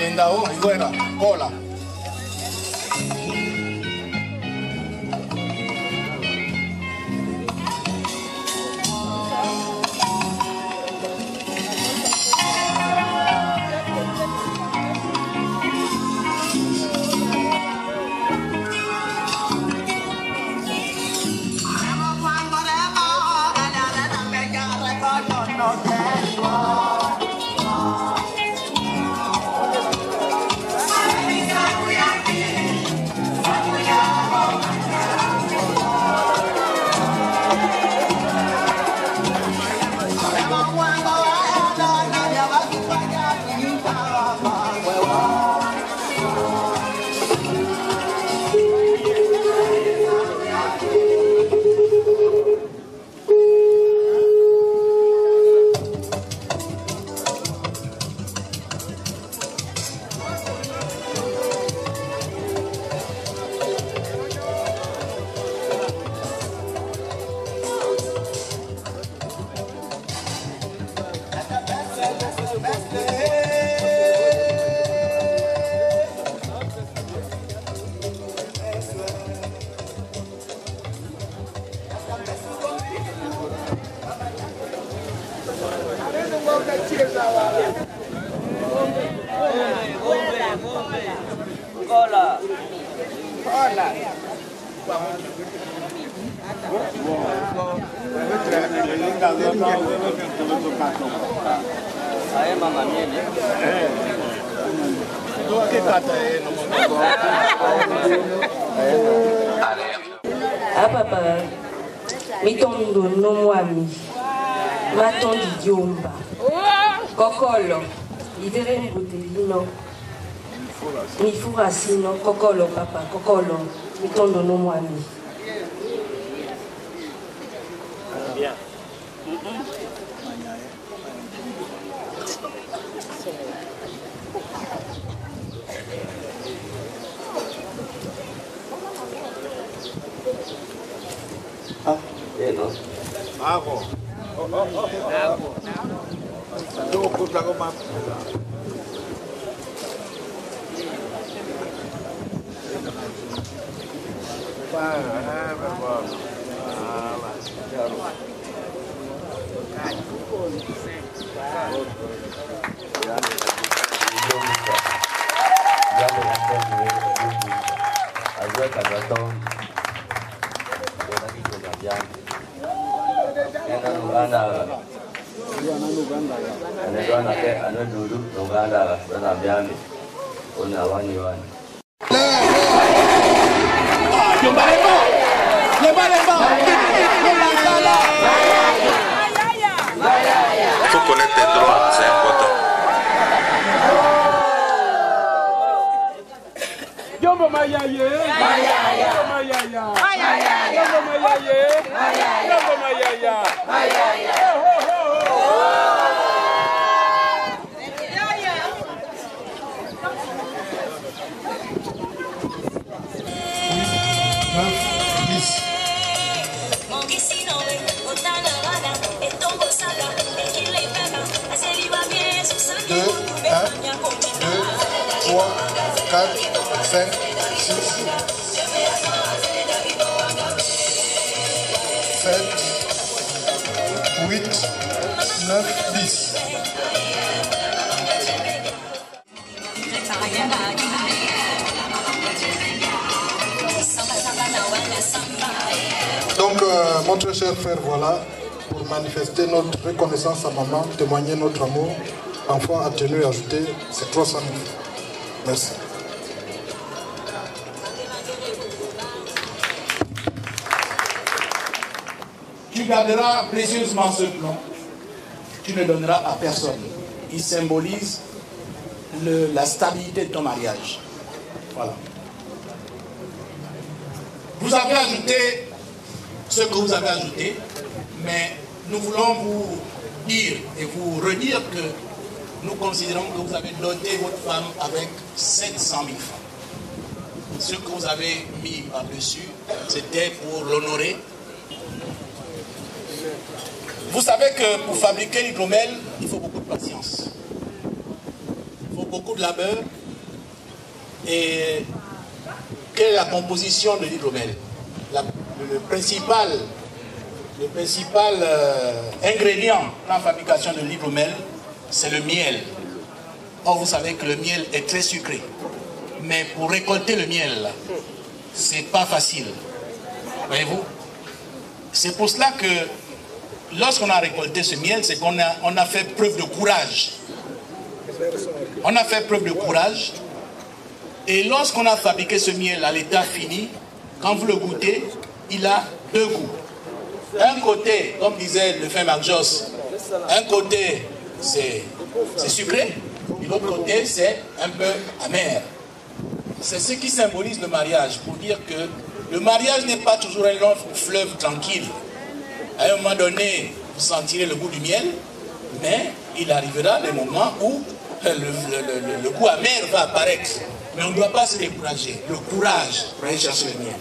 Lendao, Iguera, Hola. Ah papa, mitondo no mwami, matondi diomba, kokolo, idere mbutelino, mifura sino, kokolo papa, kokolo, mitondo no mwami. Bien. Ah, bien, ¿no? Mago. Tengo puta goma. Faut connaître tes droits, c'est important. Yombo mayaye, yombo mayaya, yombo mayaye, yombo mayaya, Trois, 4, 5, 6, 7, 8, 9, 10. Donc, mon très cher frère, voilà, pour manifester notre reconnaissance à maman, témoigner notre amour, enfant a tenu à ajouter ces 300 000. Merci. Tu garderas précieusement ce plan. Tu ne donneras à personne. Il symbolise la stabilité de ton mariage. Voilà. Vous avez ajouté ce que vous avez ajouté, mais nous voulons vous dire et vous redire que nous considérons que vous avez doté votre femme avec 700 000 francs. Ce que vous avez mis par-dessus, c'était pour l'honorer. Vous savez que pour fabriquer l'hydromel, il faut beaucoup de patience. Il faut beaucoup de labeur. Et quelle est la composition de l'hydromel? Le principal ingrédient dans la fabrication de l'hydromel, c'est le miel. Or, vous savez que le miel est très sucré. Mais pour récolter le miel, c'est pas facile. Voyez-vous? C'est pour cela que lorsqu'on a récolté ce miel, c'est qu'on a fait preuve de courage. On a fait preuve de courage. Et lorsqu'on a fabriqué ce miel à l'état fini, quand vous le goûtez, il a deux goûts. Un côté, comme disait le frère Marc Josse, un côté c'est sucré, et l'autre côté c'est un peu amer. C'est ce qui symbolise le mariage, pour dire que le mariage n'est pas toujours un long fleuve tranquille. À un moment donné, vous sentirez le goût du miel, mais il arrivera des moments où le goût amer va apparaître. Mais on ne doit pas se décourager. Le courage pour aller chercher le miel.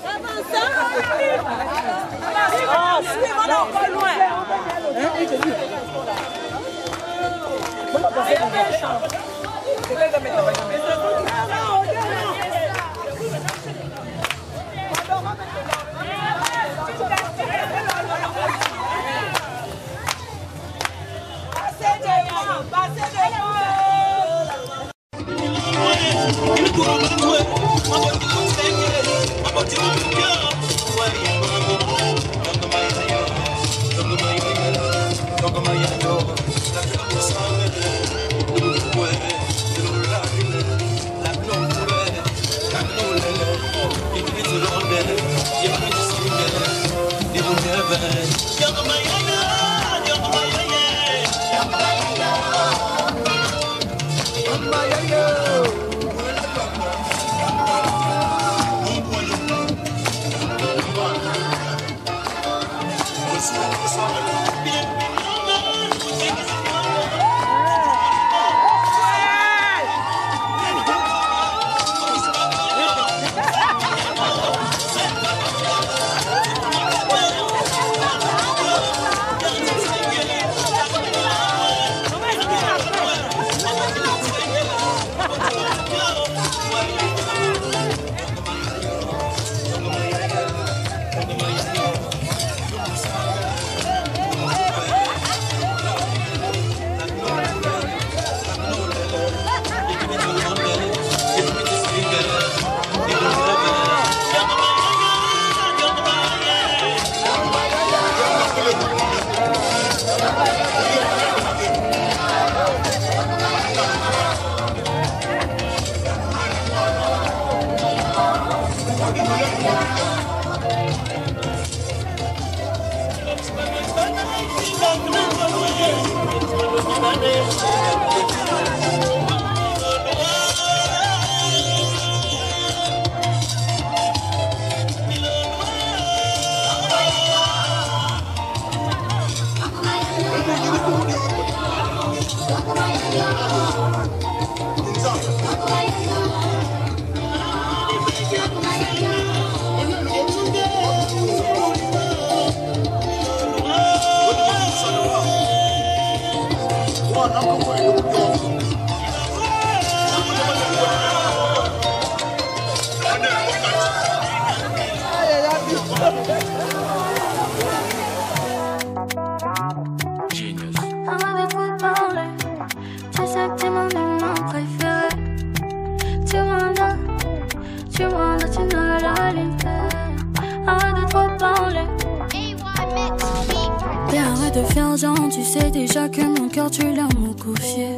Tu sais déjà que mon cœur tu l'as me confié.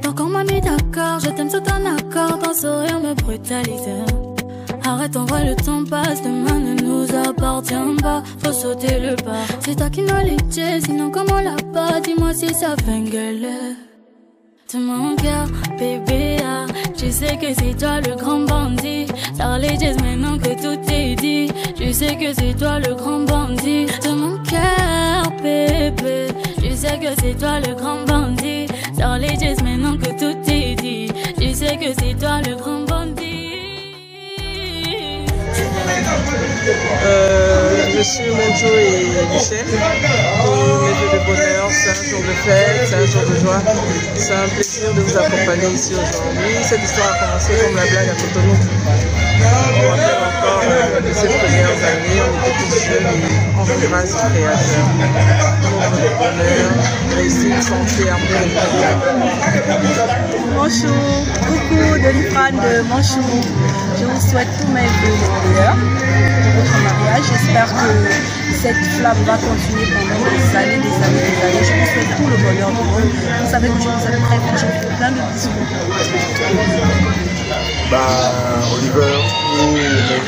Donc on m'a mis d'accord, je t'aime tout en accord, ton sourire me brutalise. Arrête, on voit le temps passe, demain ne nous appartient pas, faut sauter le pas. C'est toi qui nous l'idée, sinon comment l'a pas, dis-moi si ça fait une galère. De mon cœur, bébé, ah, je sais que c'est toi le grand bandit. Charlie Jazz maintenant que tout est dit, je sais que c'est toi le grand bandit. De mon cœur, bébé, je sais que c'est toi le grand bandit. Charlie Jazz maintenant que tout est dit, je sais que c'est toi le grand bandit. Monsieur Monjo et Michel, tous mes vœux de bonheur, c'est un jour de fête, c'est un jour de joie. C'est un plaisir de vous accompagner ici aujourd'hui. Cette histoire a commencé comme la blague à Cotonou. On rappelle encore de ces premières années, on était tous jeunes et on rend grâce au Créateur. Nos vœux de bonheur, réussite, santé, amour et prière. Bonjour, coucou de l'Ifran de Manchou. Je vous souhaite tous mes vœux de bonheur pour votre mariage. J'espère que cette flamme va continuer pendant des années, des années, des années. Je vous souhaite tout le bonheur du monde. Vous savez que je vous aime très fort, je vous fais plein de bisous. Oliver,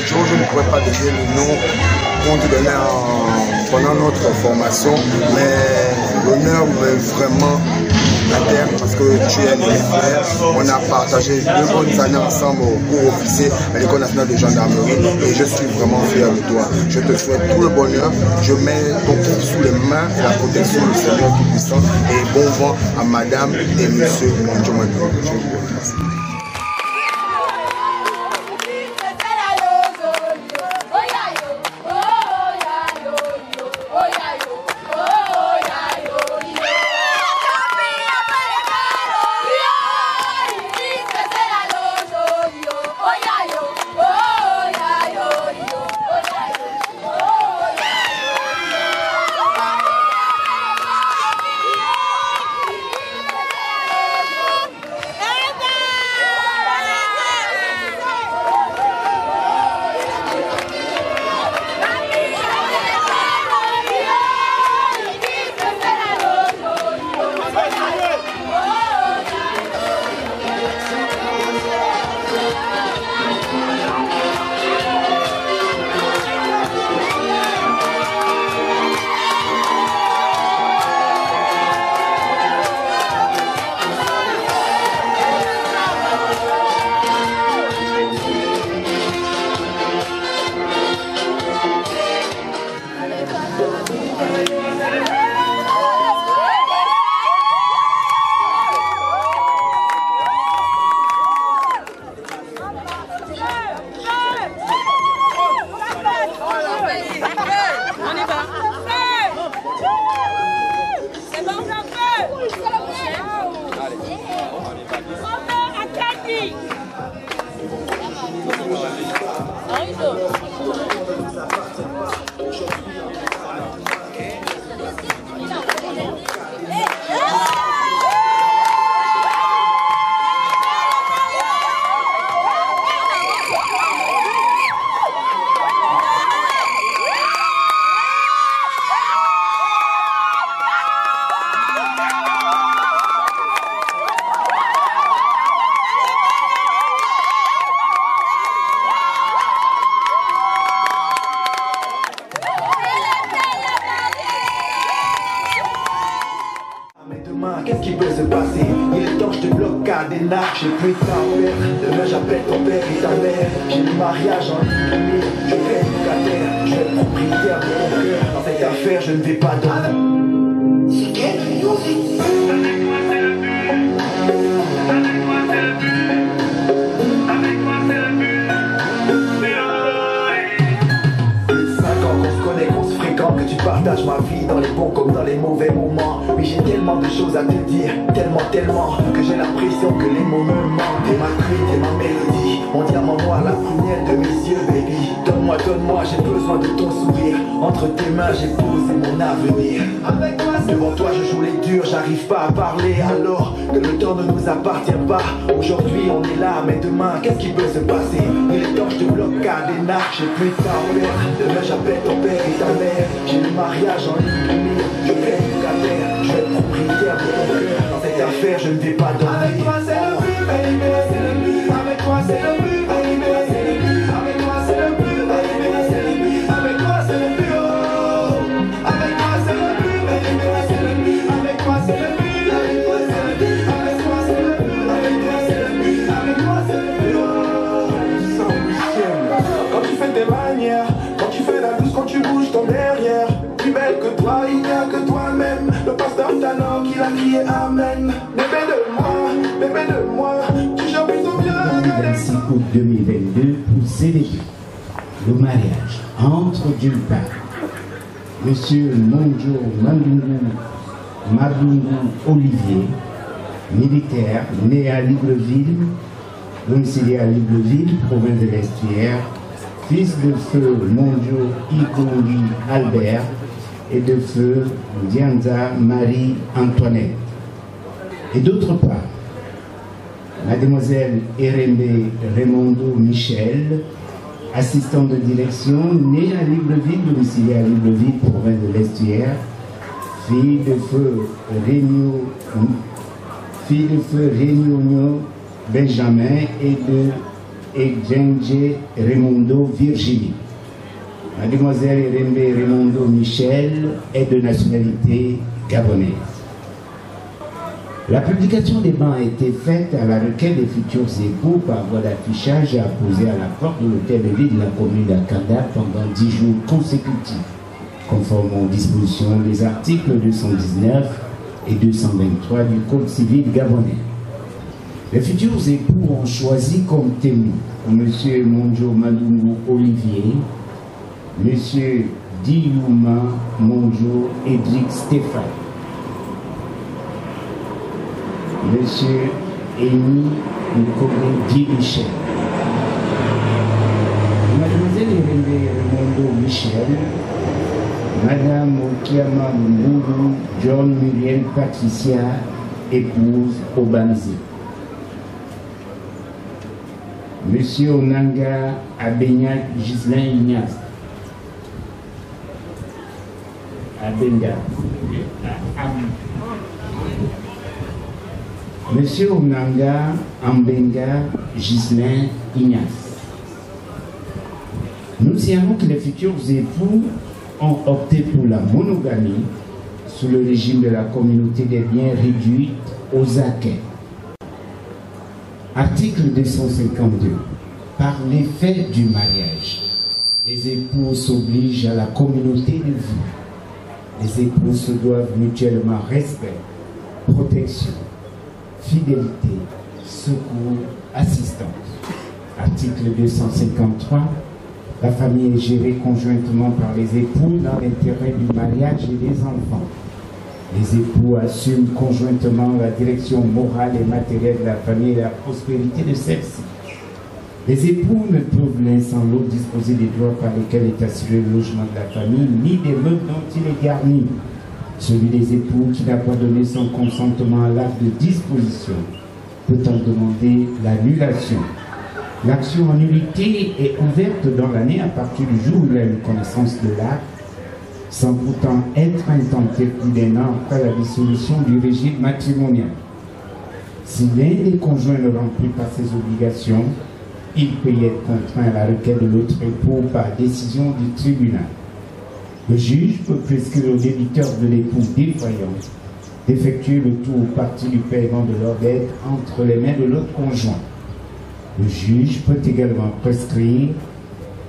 je ne pourrais pas donner le nom qu'on te donnait pendant notre formation, mais l'honneur m'est vraiment interne parce que tu es mon frère. On a partagé 2 bonnes années ensemble au cours officier à l'École nationale de gendarmerie et je suis vraiment fier de toi. Je te souhaite tout le bonheur. Je mets ton couple sous les mains et la protection du Seigneur Tout-Puissant et bon vent à madame et monsieur Monjo Madou. Qu'est-ce qui peut se passer? Il est temps, je te bloque cadenas. J'ai plus de temps à perdre. Demain j'appelle ton père et ta mère. J'ai le mariage en ligne. Je fais locataire. Je vais être propriétaire de ton cœur. Dans cette affaire, je ne vais pas dormir. C'est quelle musique? Que tu partages ma vie dans les bons comme dans les mauvais moments. Oui, j'ai tellement de choses à te dire, tellement que j'ai l'impression que les mots me manquent. T'es ma crie, t'es ma mélodie, mon diamant noir, la prunelle de mes yeux, baby. Donne-moi, j'ai besoin de ton sourire. Entre tes mains, j'ai posé mon avenir. Avec toi, devant toi, je joue les durs, j'arrive pas à parler alors que le temps ne nous appartient pas. Aujourd'hui, on est là, mais demain, qu'est-ce qui peut se passer? Il est temps, je te bloque cadenas. J'ai plus de temps à perdre. Demain, j'appelle ton père et ta mère. J'ai le mariage en ligne, je fais locataire, je vais être propriétaire de ton cœur. Dans cette affaire, je ne vais pas dormir. Avec toi, c'est le but, baby, c'est le but. Avec toi, c'est le but, baby, c'est le but. Avec toi, c'est le but, baby, c'est le but. Avec toi, c'est le but, oh. Avec toi, c'est le but, baby, c'est le but. Avec toi, c'est le but, avec toi, c'est le but. Avec toi, c'est le but, avec toi, c'est le but. Avec toi, c'est le but, oh. Saint-Michel, quand tu fais tes manières, quand tu fais la douce, quand tu bouges ton derrière. Plus belle que toi, il n'y a que toi-même. Le pasteur Tano qui l'a crié Amen. Bébé de moi, tu chantes plutôt bien. 26 août 2022 pour célébrer le mariage. entre d'une part Monsieur Monjo Madungu Olivier, militaire, né à Libreville, domicilié à Libreville, province de l'Estuaire, fils de feu Monjo Igongi Albert et de feu Dianza Marie-Antoinette. Et d'autre part, Mademoiselle Erembe Raimondo Michel, assistante de direction, née à Libreville, domiciliée à Libreville, province de l'Estuaire, fille de feu Réunion Benjamin et de Edjenje Raimondo Virginie. Mademoiselle Erembe Raimondo Michel est de nationalité gabonaise. La publication des bans a été faite à la requête des futurs époux par voie d'affichage apposé à la porte de l'hôtel de ville de la commune d'Akanda pendant 10 jours consécutifs, conformément aux dispositions des articles 219 et 223 du Code civil gabonais. Les futurs époux ont choisi comme témoins M. Monjo Madungu Olivier, M. Diouma Monjo Edric Stéphane, Monsieur Amy Nkogé Michel, Mademoiselle Erembe Raimondo Michel, Madame Okiama Mburu John Muriel Patricia, épouse Obanzi, Monsieur Onanga Abenyak Gislain Ignace, Monsieur Onanga Ambenga Gislain Ignace. Nous signalons que les futurs époux ont opté pour la monogamie sous le régime de la communauté des biens réduite aux acquêts. Article 252. Par l'effet du mariage, les époux s'obligent à la communauté de vie. Les époux se doivent mutuellement respect, protection, fidélité, secours, assistance. Article 253. La famille est gérée conjointement par les époux dans l'intérêt du mariage et des enfants. Les époux assument conjointement la direction morale et matérielle de la famille et la prospérité de celle-ci. Les époux ne peuvent l'un sans l'autre disposer des droits par lesquels est assuré le logement de la famille, ni des meubles dont il est garni. Celui des époux qui n'a pas donné son consentement à l'acte de disposition peut en demander l'annulation. L'action en nullité est ouverte dans l'année à partir du jour où il a eu connaissance de l'acte, sans pourtant être intenté plus d'un an après la dissolution du régime matrimonial. Si l'un des conjoints ne remplit pas ses obligations, il peut y être contraint à la requête de l'autre époux par décision du tribunal. Le juge peut prescrire au débiteur de l'époux défaillant d'effectuer le tout ou partie du paiement de leur dette entre les mains de l'autre conjoint. Le juge peut également prescrire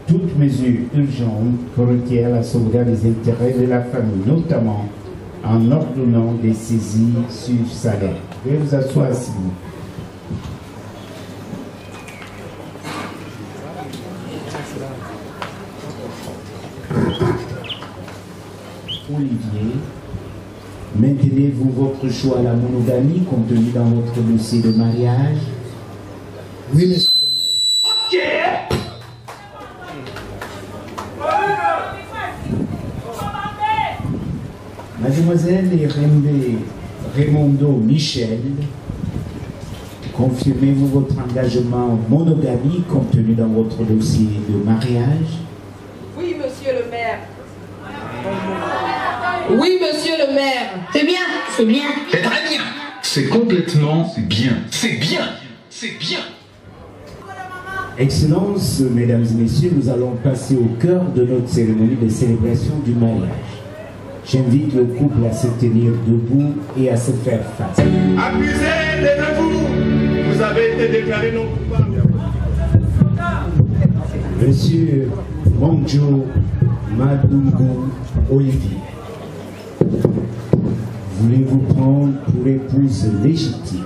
toute mesure urgente qui requiert la sauvegarde des intérêts de la famille, notamment en ordonnant des saisies sur salaire. Veuillez vous asseoir, s'il vous plaît. Olivier, maintenez-vous votre choix à la monogamie contenu dans votre dossier de mariage? Oui, monsieur. Mademoiselle Erembe Raimondo Michel, confirmez-vous votre engagement en monogamie contenu dans votre dossier de mariage? Oui, monsieur le maire. Oui, monsieur le maire. C'est bien, c'est bien. C'est très bien. C'est complètement bien. C'est bien. C'est bien. Excellences, mesdames et messieurs, nous allons passer au cœur de notre cérémonie de célébration du mariage. J'invite le couple à se tenir debout et à se faire face. Accusés, levez-vous. Vous avez été déclaré non coupable. Monsieur Monjo Madungu Olivier, voulez-vous prendre pour épouse légitime,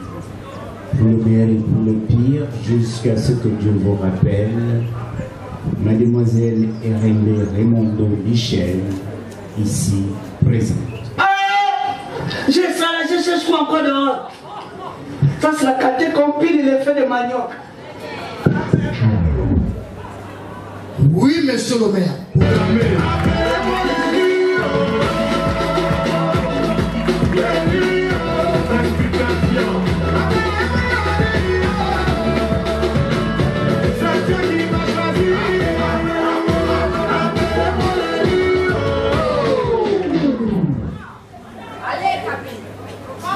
pour le meilleur et pour le pire, jusqu'à ce que Dieu vous rappelle, Mademoiselle Erendé Raimondo Michel, ici présente. J'ai ça là, je cherche quoi encore dehors. Ça c'est la qualité qu'on pile l'effet de manioc. Oui, monsieur le maire.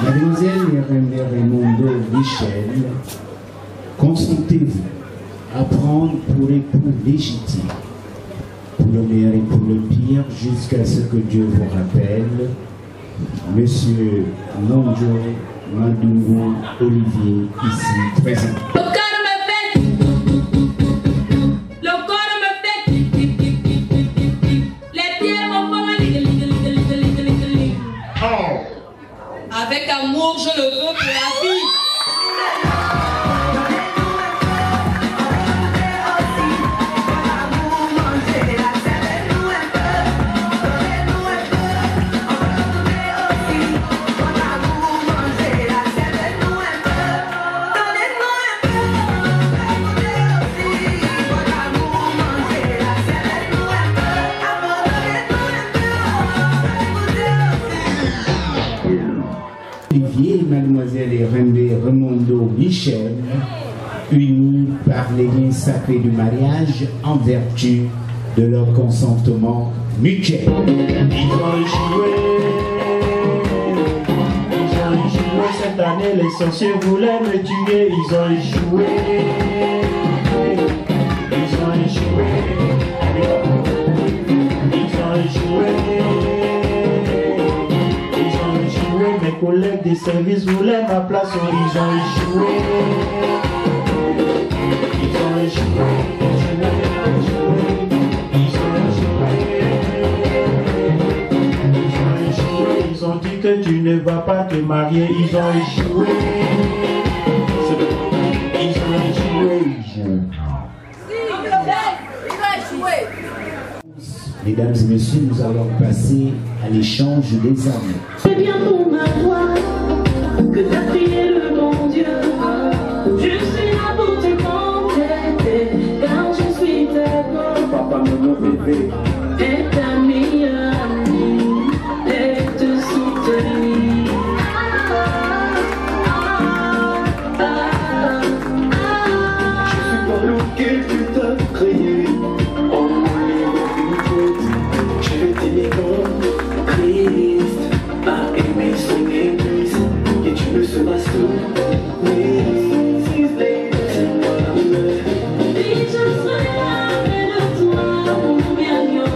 Mademoiselle Erendé Raimondo Michel, consentez-vous à prendre pour époux légitime, pour le meilleur et pour le pire, jusqu'à ce que Dieu vous rappelle, Monsieur Mondjo Mandungu Olivier, ici présent. Avec amour, je le veux pour la vie. Olivier et Mademoiselle Erendé Raimondo Michel, unis par les liens sacrés du mariage en vertu de leur consentement mutuel. Ils ont échoué cette année, les sorciers voulaient me tuer, ils ont échoué. Ils ont échoué. Ils ont échoué. Mes collègues des services voulaient ma place, oh, ils ont échoué. Ils ont échoué. Ils ont dit que tu ne vas pas te marier, ils ont échoué. Ils ont échoué. Mesdames et messieurs, nous allons passer à l'échange des amours. C'est bien pour ma voix que t'as prié le bon Dieu. Je suis là pour te compléter, car je suis ta grande. Papa, mon bébé. Et ta meilleure amie, et te soutenir. Je suis pas lequel tu t'as créé. Oh, je vais t'aimer comme Christ a aimé son église, et tu ne seras soumis. Et je serai avec toi, mon bien-aimé.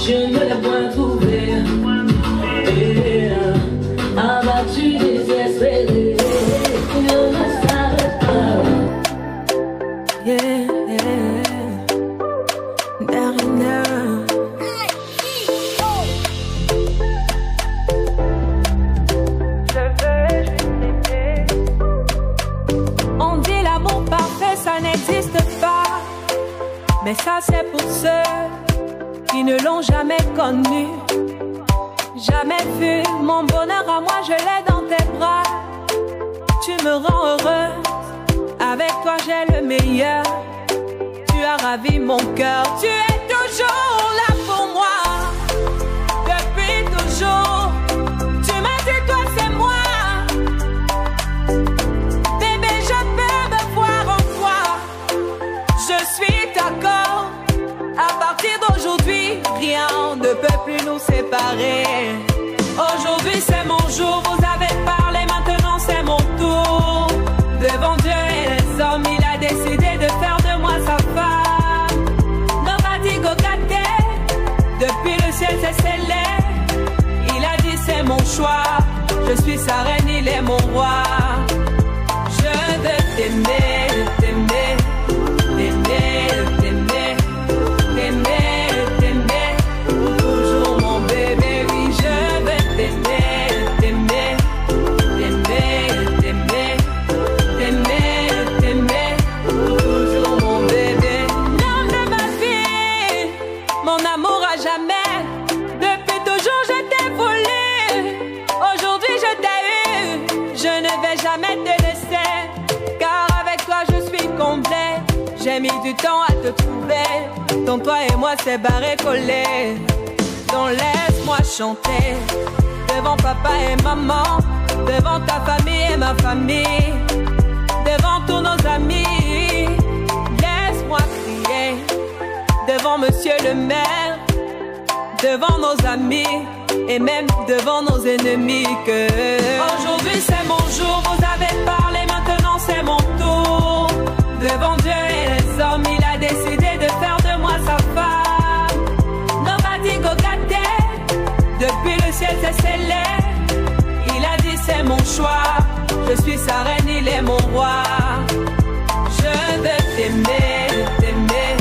je ne l'ai point trouvé. Abattu, désespéré, ne me s'arrête pas. Yeah, On dit l'amour parfait, ça n'existe pas. Mais ça c'est pour ceux qui ne l'ont jamais connu. Jamais vu mon bonheur à moi, je l'ai dans tes bras. Tu me rends heureuse, avec toi j'ai le meilleur. Tu as ravi mon cœur, tu es toujours là pour moi. Depuis toujours, tu m'as dit toi c'est moi. Bébé, je peux me voir en toi. Je suis d'accord. À partir d'aujourd'hui, rien ne peut plus nous séparer. Aujourd'hui c'est mon jour, vous avez parlé, maintenant c'est mon tour. Devant Dieu et les hommes, il a décidé de faire de moi sa femme. Nobody go get there. Depuis le ciel c'est scellé. Il a dit c'est mon choix. Je suis sa reine, il est mon roi. Je veux t'aimer, t'aimer, t'aimer, t'aimer, t'aimer, t'aimer. Pour toujours mon bébé, oui je veux t'aimer, t'aimer, t'aimer, t'aimer, t'aimer, t'aimer. Pour toujours mon bébé. L'homme de ma vie, mon amour à jamais. Depuis toujours je t'ai voulu. Aujourd'hui je t'ai eu. Je ne vais jamais te laisser. Car avec toi je suis complet. J'ai mis du temps à te trouver. Ton toi et moi c'est barré collé. Donc laisse-moi chanter devant papa et maman, devant ta famille et ma famille, devant tous nos amis. Laisse-moi crier devant monsieur le maire, devant nos amis et même devant nos ennemis que aujourd'hui c'est mon jour, vous avez parlé, maintenant c'est mon tour. Devant Dieu et les hommes, il a décidé de faire de moi sa femme. Nobody go get there. Depuis le ciel c'est scellé. Il a dit c'est mon choix. Je suis sa reine, il est mon roi. Je veux t'aimer, t'aimer,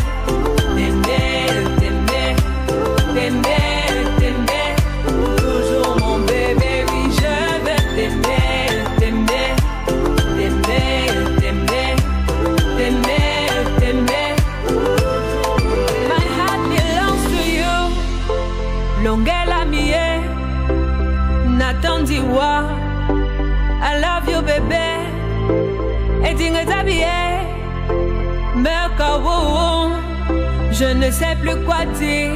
t'aimer, t'aimer, t'aimer, t'aimer. Toujours mon bébé, oui je veux t'aimer, t'aimer, t'aimer, t'aimer, t'aimer, t'aimer. My heart belongs to you. Longela mie, Nathan Diwa. I love you bébé. Et dingue t'habiller. Je ne sais plus quoi dire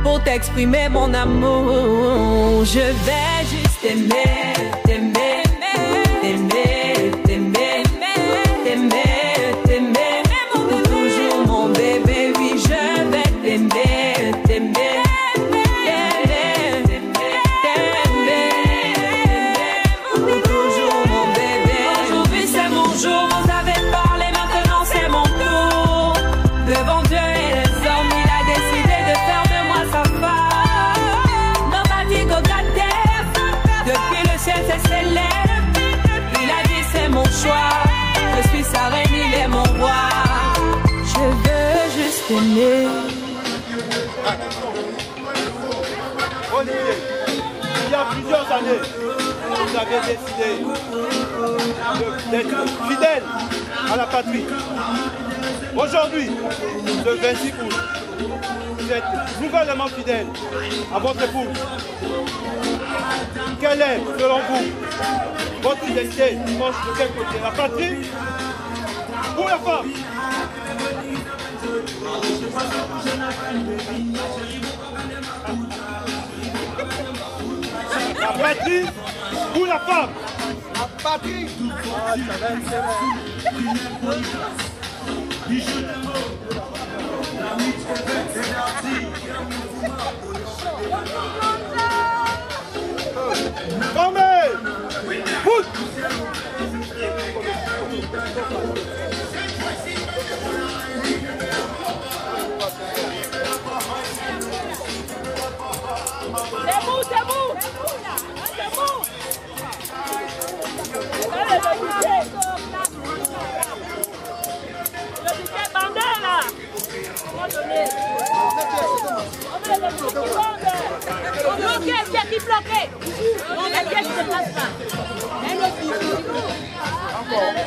pour t'exprimer mon amour. Je vais juste t'aimer, t'aimer, t'aimer, t'aimer, t'aimer, t'aimer. Toujours mon bébé, oui je vais t'aimer, t'aimer. Il a dit c'est mon choix. Je suis sa reine, il est mon roi. Je veux juste t'aimer. Olivier, il y a plusieurs années, vous avez décidé d'être fidèle à la patrie. Aujourd'hui, le 26 août, vous êtes nouvellement fidèle à votre épouse. Quelle est, selon vous, votre fidélité dimanche de quel côté? La patrie ou la femme? La patrie ou la femme? La patrie. Ah, ça va être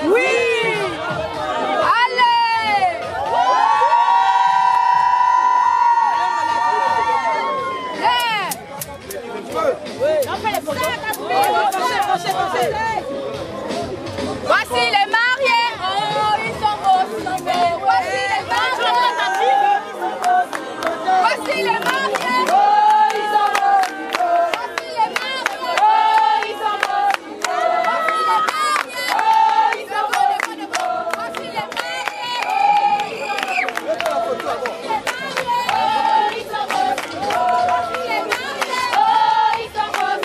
Oui! Allez! Voici les mariés! Oh, ils sont beaux, ils sont beaux! Voici les mariés! Voici les mariés! Oh, ils sont beaux! Voici les mariés! Oh, ils sont beaux! Voici les mariés! Oh, ils sont beaux! Voici les mariés! Oh, ils sont beaux! Voici les mariés! Oh, ils sont beaux! Voici les mariés! Oh, ils sont beaux!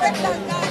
Avec la